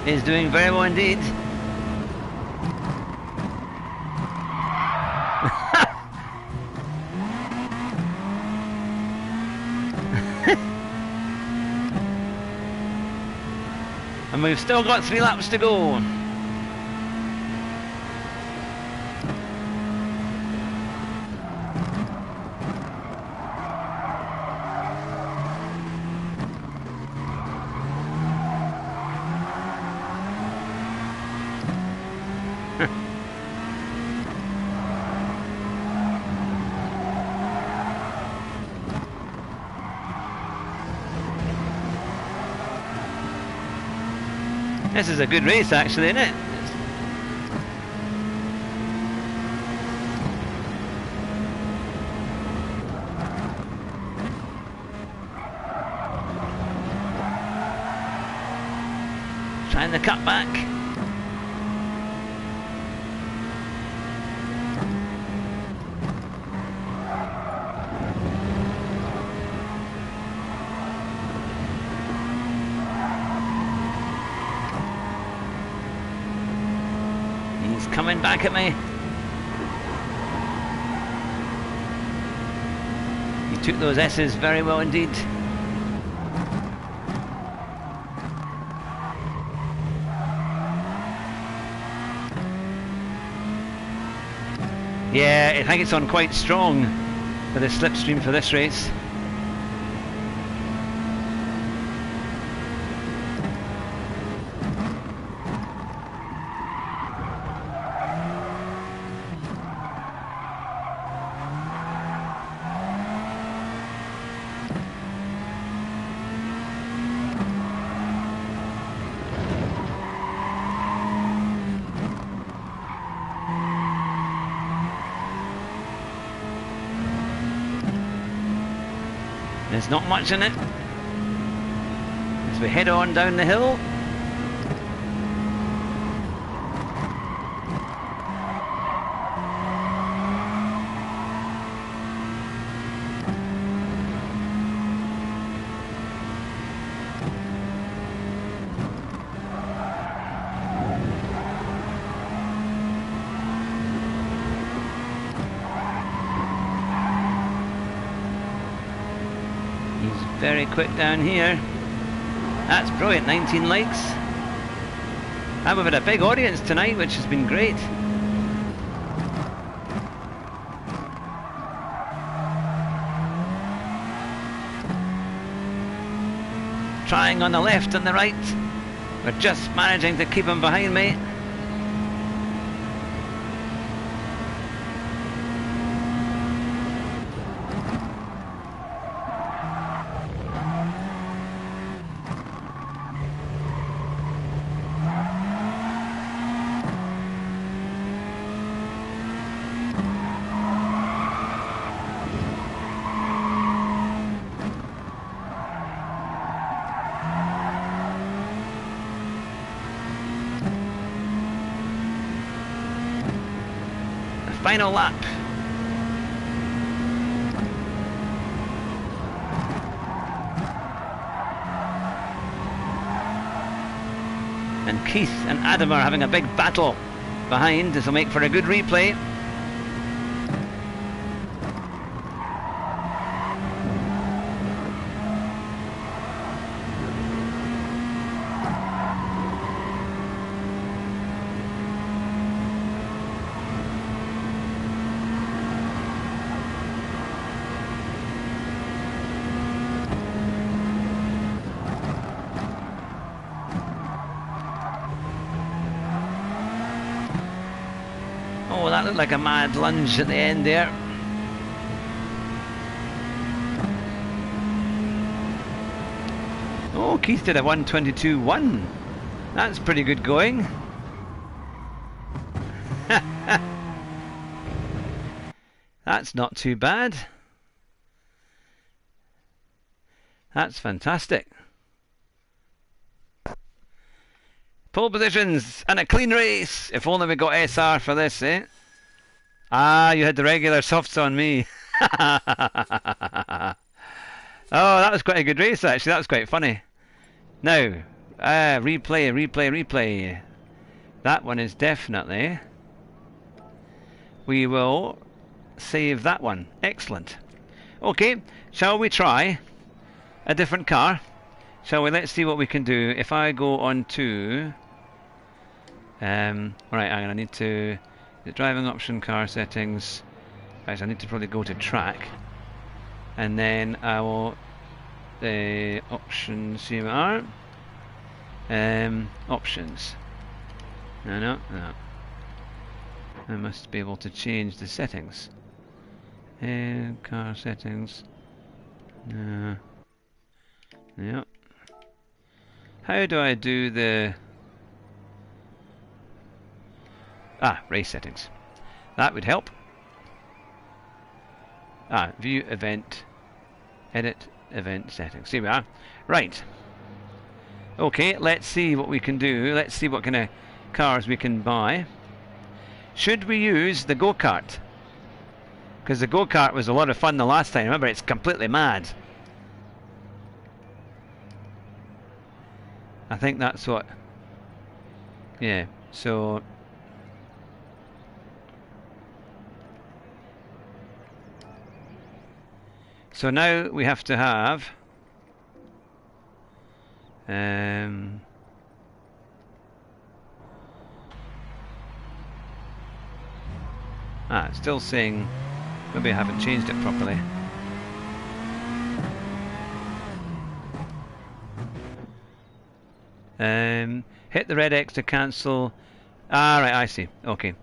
Is doing very well indeed. And we've still got 3 laps to go. This is a good race actually, isn't it? Trying the cutback. He's coming back at me. He took those S's very well indeed. Yeah, I think it's on quite strong for the slipstream for this race. There's not much in it as we head on down the hill. Very quick down here. That's brilliant, 19 likes. And we've had a big audience tonight, which has been great. Trying on the left and the right. We're just managing to keep him behind me. Final lap. And Keith and Adam are having a big battle behind. This will make for a good replay. Oh, that looked like a mad lunge at the end there. Oh, Keith did a 1:22.1. That's pretty good going. That's not too bad. That's fantastic. Pole positions and a clean race. If only we got SR for this, eh? Ah, you had the regular softs on me. Oh, that was quite a good race actually. That was quite funny. Now, replay. That one is definitely. We will save that one. Excellent. Okay, shall we try a different car? Shall we? Let's see what we can do. If I go on to right, I'm gonna need to the driving option, car settings. Right, so I need to probably go to track, and then I will the options CMR options. No. I must be able to change the settings. Car settings. Yep. How do I do the... race settings. That would help. View event, edit event settings. Here we are. Right. Okay, let's see what we can do. Let's see what kind of cars we can buy. Should we use the go-kart? Because the go-kart was a lot of fun the last time. Remember, it's completely mad. I think that's what... Yeah, so... So now we have to have... it's still saying... Maybe I haven't changed it properly. Hit the red X to cancel. Right, I see. Okay.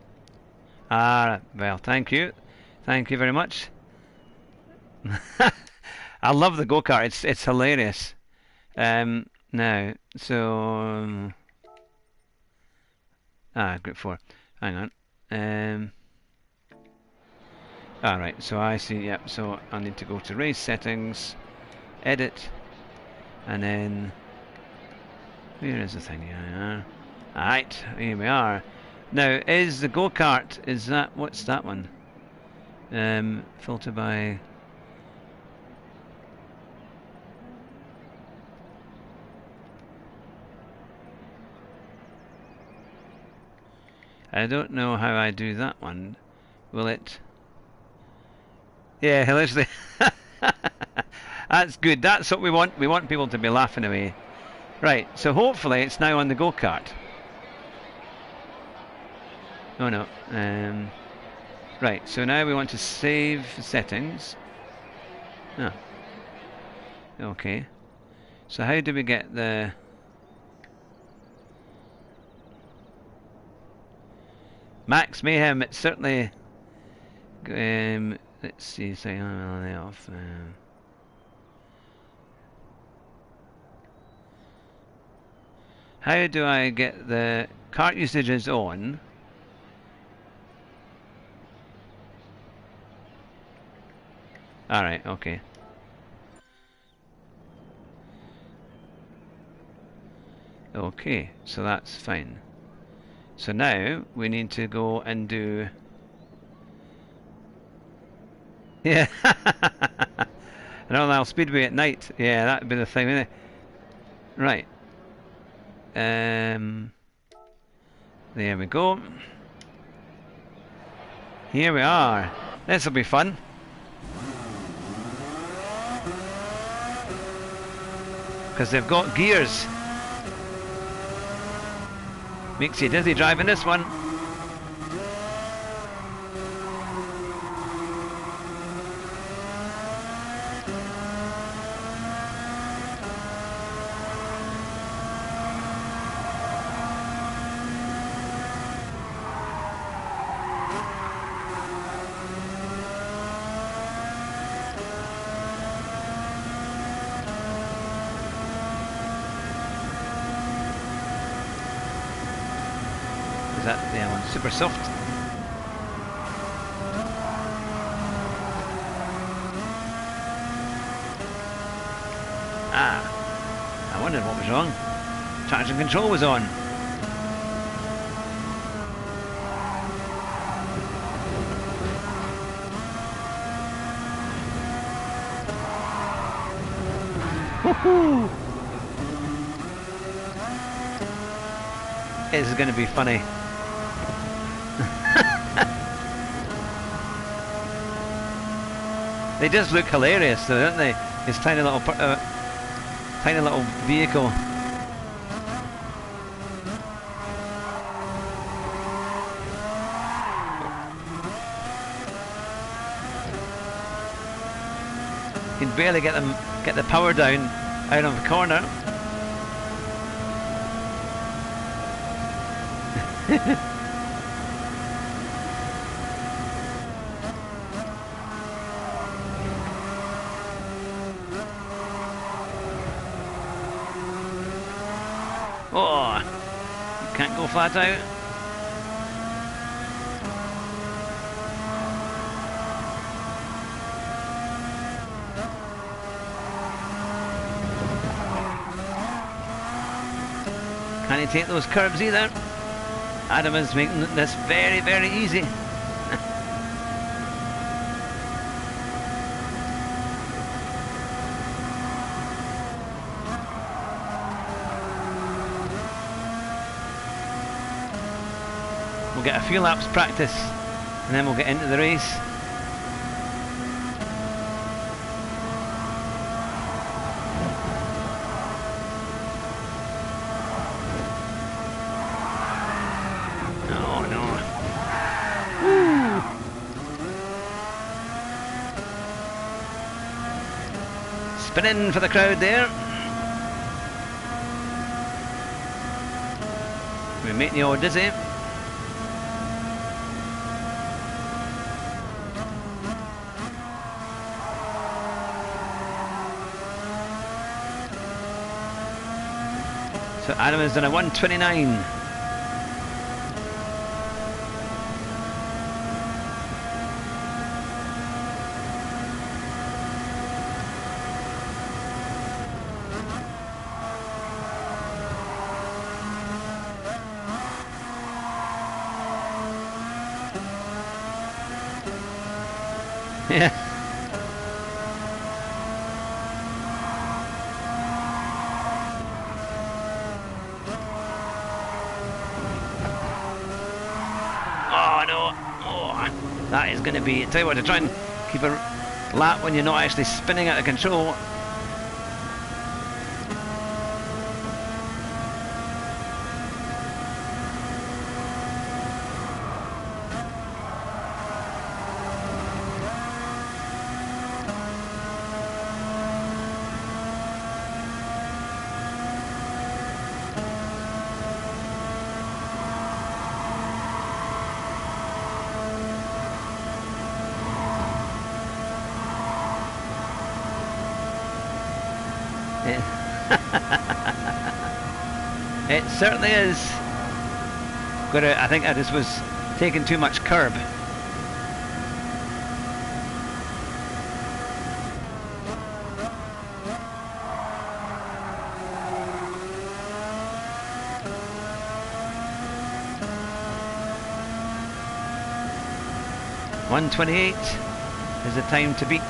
Well, thank you. Thank you very much. I love the go-kart. It's hilarious. Now, so... group 4. Hang on. Alright, so I see, yep, so I need to go to race settings, edit, and then... Where is the thing here? Alright, here we are. Now, is the go-kart, is that, what's that one? Filter by... I don't know how I do that one. Will it... Yeah, literally. That's good. That's what we want. We want people to be laughing away. Right, so hopefully it's now on the go-kart. Oh no. Right, so now we want to save settings. Okay. So how do we get the... Max Mayhem, it's certainly... let's see, say off. How do I get the cart usage is on? Alright, okay. Okay, so that's fine. So now we need to go and do... Yeah. An all-mile speedway at night. Yeah, that'd be the thing, wouldn't it? Right. There we go. Here we are. This will be fun. Because they've got gears. Makes you dizzy driving this one. That one super soft. I wondered what was wrong. Traction control was on. Woohoo! This is going to be funny. They just look hilarious though, don't they? This tiny little vehicle. You can barely get the power down out of the corner. go flat out. Can he take those curbs either? Adam is making this very, very easy. We'll get a few laps practice and then we'll get into the race. Spinning for the crowd there. We make the all dizzy. So Adam has done a 1:29. Yeah. Oh no. Oh, that is going to be. Tell you what, to try and keep a lap when you're not actually spinning out of control. It certainly is. I think I just was taking too much curb. .128 is the time to beat.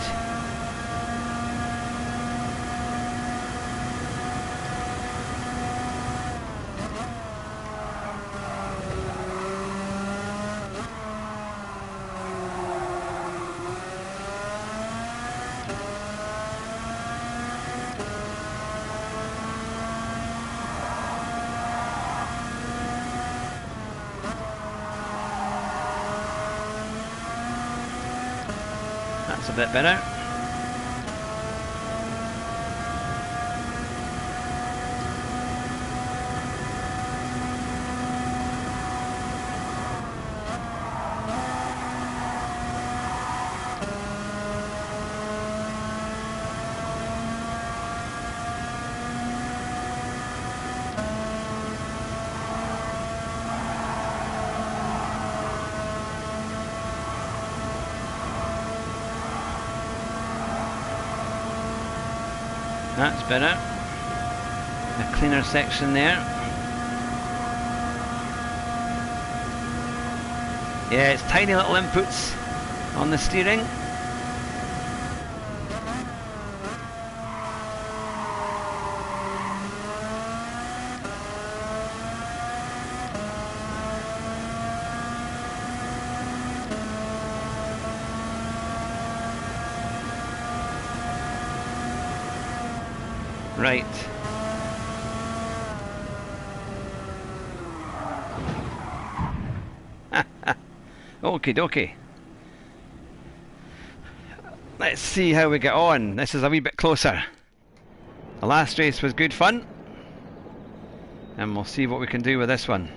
That's a bit better. That's better. A cleaner section there. Yeah, it's tiny little inputs on the steering. Right. Okie dokie. Let's see how we get on. This is a wee bit closer. The last race was good fun. And we'll see what we can do with this one.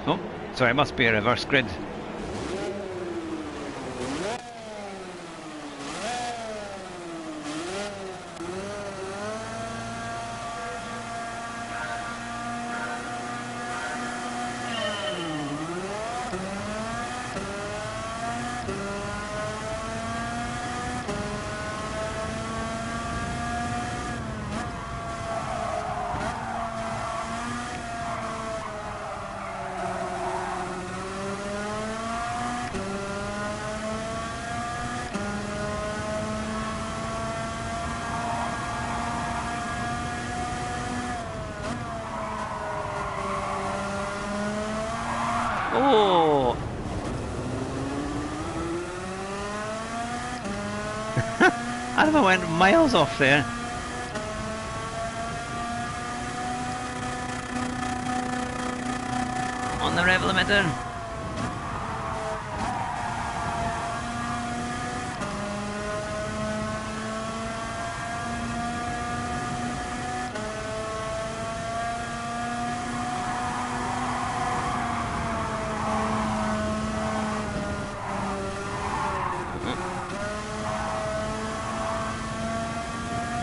Oh, sorry, it must be a reverse grid. Oh! I don't know, I went miles off there. On the rev limiter.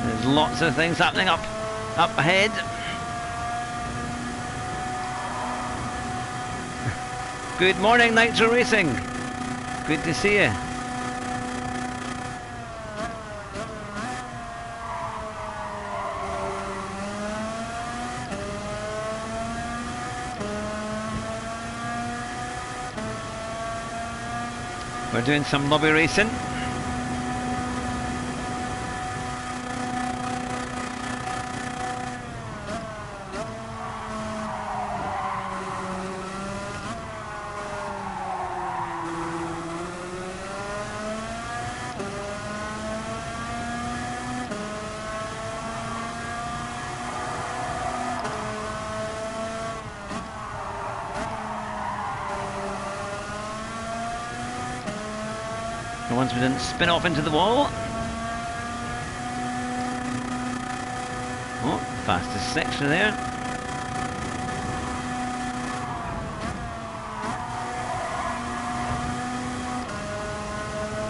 There's lots of things happening up ahead. Good morning, Nitro Racing. Good to see you. We're doing some lobby racing. The ones we didn't spin off into the wall. Oh, fastest section there.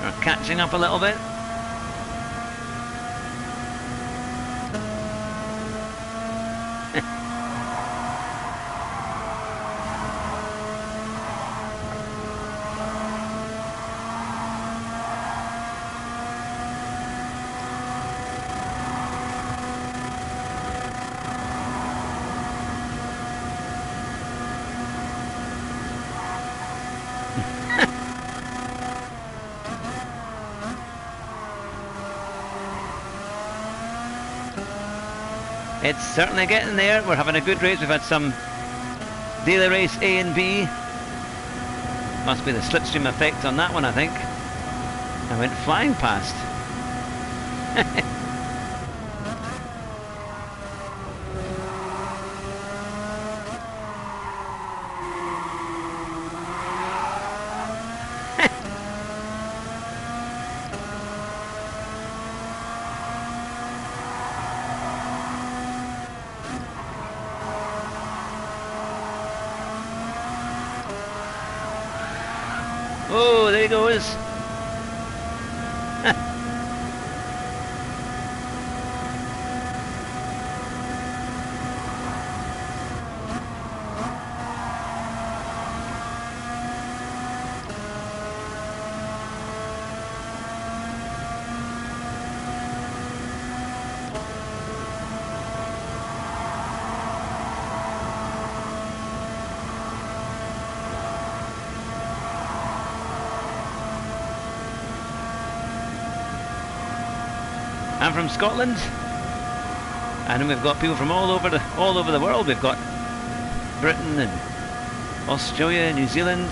We're catching up a little bit. It's certainly getting there. We're having a good race. We've had some daily race A and B. Must be the slipstream effect on that one, I think. I went flying past. Oh, there he goes. I'm from Scotland, and then we've got people from all over the world. We've got Britain and Australia, New Zealand.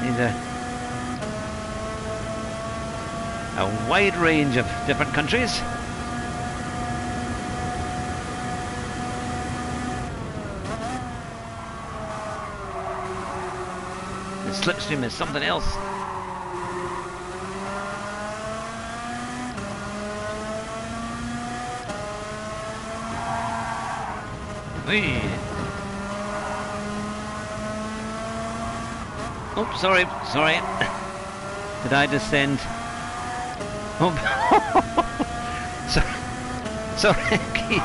These are a wide range of different countries. Slipstream is something else. Whee. Oh, sorry. Did I descend? Oh, sorry, Keith.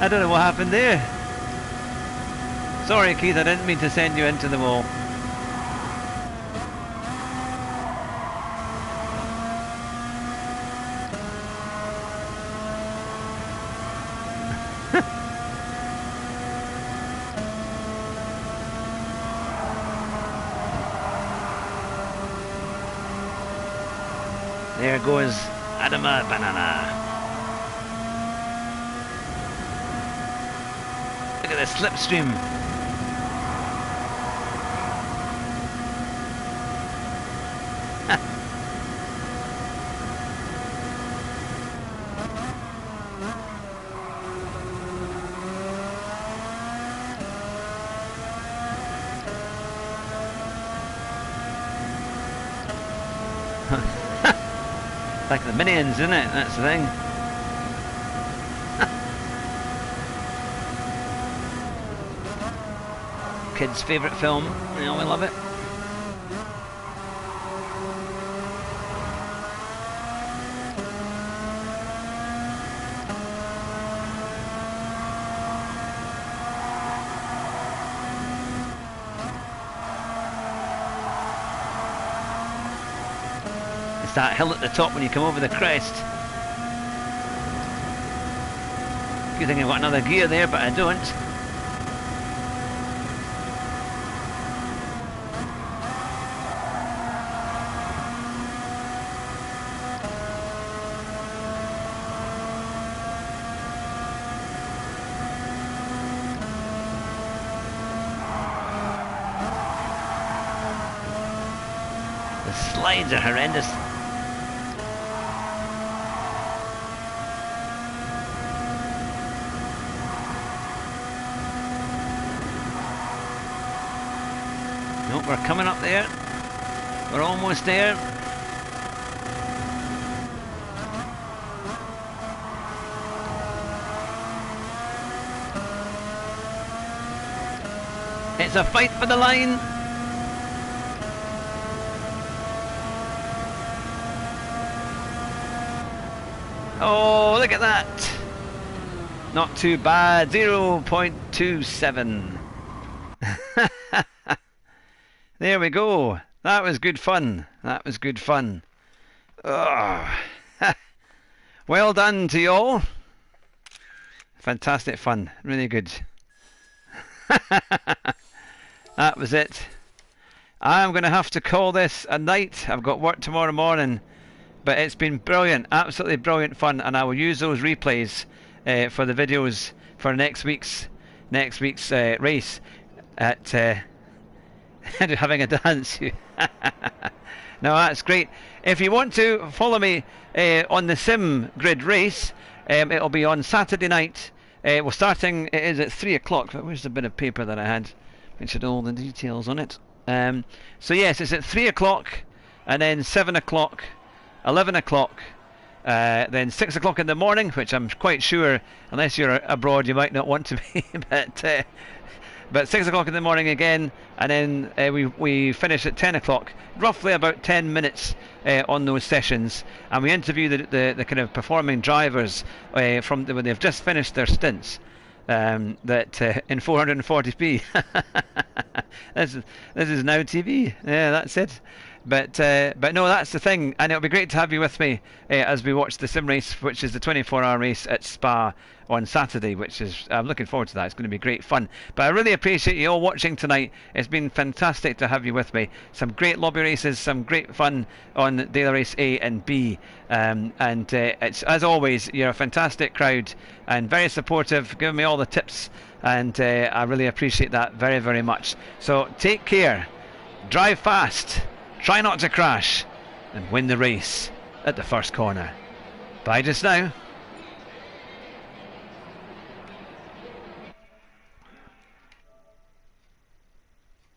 I don't know what happened there. Sorry, Keith. I didn't mean to send you into the wall. There goes Adama Banana. Look at the slipstream. Like the Minions, isn't it? That's the thing. Kids' favourite film. You know, we love it. It's that hill at the top when you come over the crest. Good thing I've got another gear there, but I don't. The slides are horrendous. Nope, we're coming up there. We're almost there. It's a fight for the line. Oh, look at that. Not too bad. 0.27. There we go. That was good fun. That was good fun. Oh. Well done to you all. Fantastic fun. Really good. That was it. I'm going to have to call this a night. I've got work tomorrow morning. But it's been brilliant. Absolutely brilliant fun. And I will use those replays for the videos for next week's race at... having a dance. No, that's great. If you want to follow me on the Sim Grid race, it'll be on Saturday night. We're starting, it is at 3 o'clock. Where's the bit of paper that I had which had all the details on it? So yes, it's at 3 o'clock, and then 7 o'clock, 11 o'clock, then 6 o'clock in the morning, which I'm quite sure, unless you're abroad, you might not want to be, but 6 o'clock in the morning again, and then we finish at 10 o'clock, roughly about 10 minutes on those sessions, and we interview the kind of performing drivers from when they've just finished their stints, that in 440p. This is Now TV. Yeah, that's it. But no, that's the thing, and it'll be great to have you with me as we watch the sim race, which is the 24-hour race at Spa on Saturday, which is, I'm looking forward to that. It's going to be great fun. But I really appreciate you all watching tonight. It's been fantastic to have you with me. Some great lobby races, some great fun on Daily Race A and B, and it's, as always, you're a fantastic crowd and very supportive, giving me all the tips, and I really appreciate that very, very much. So take care, drive fast, try not to crash, and win the race at the first corner. Bye just now.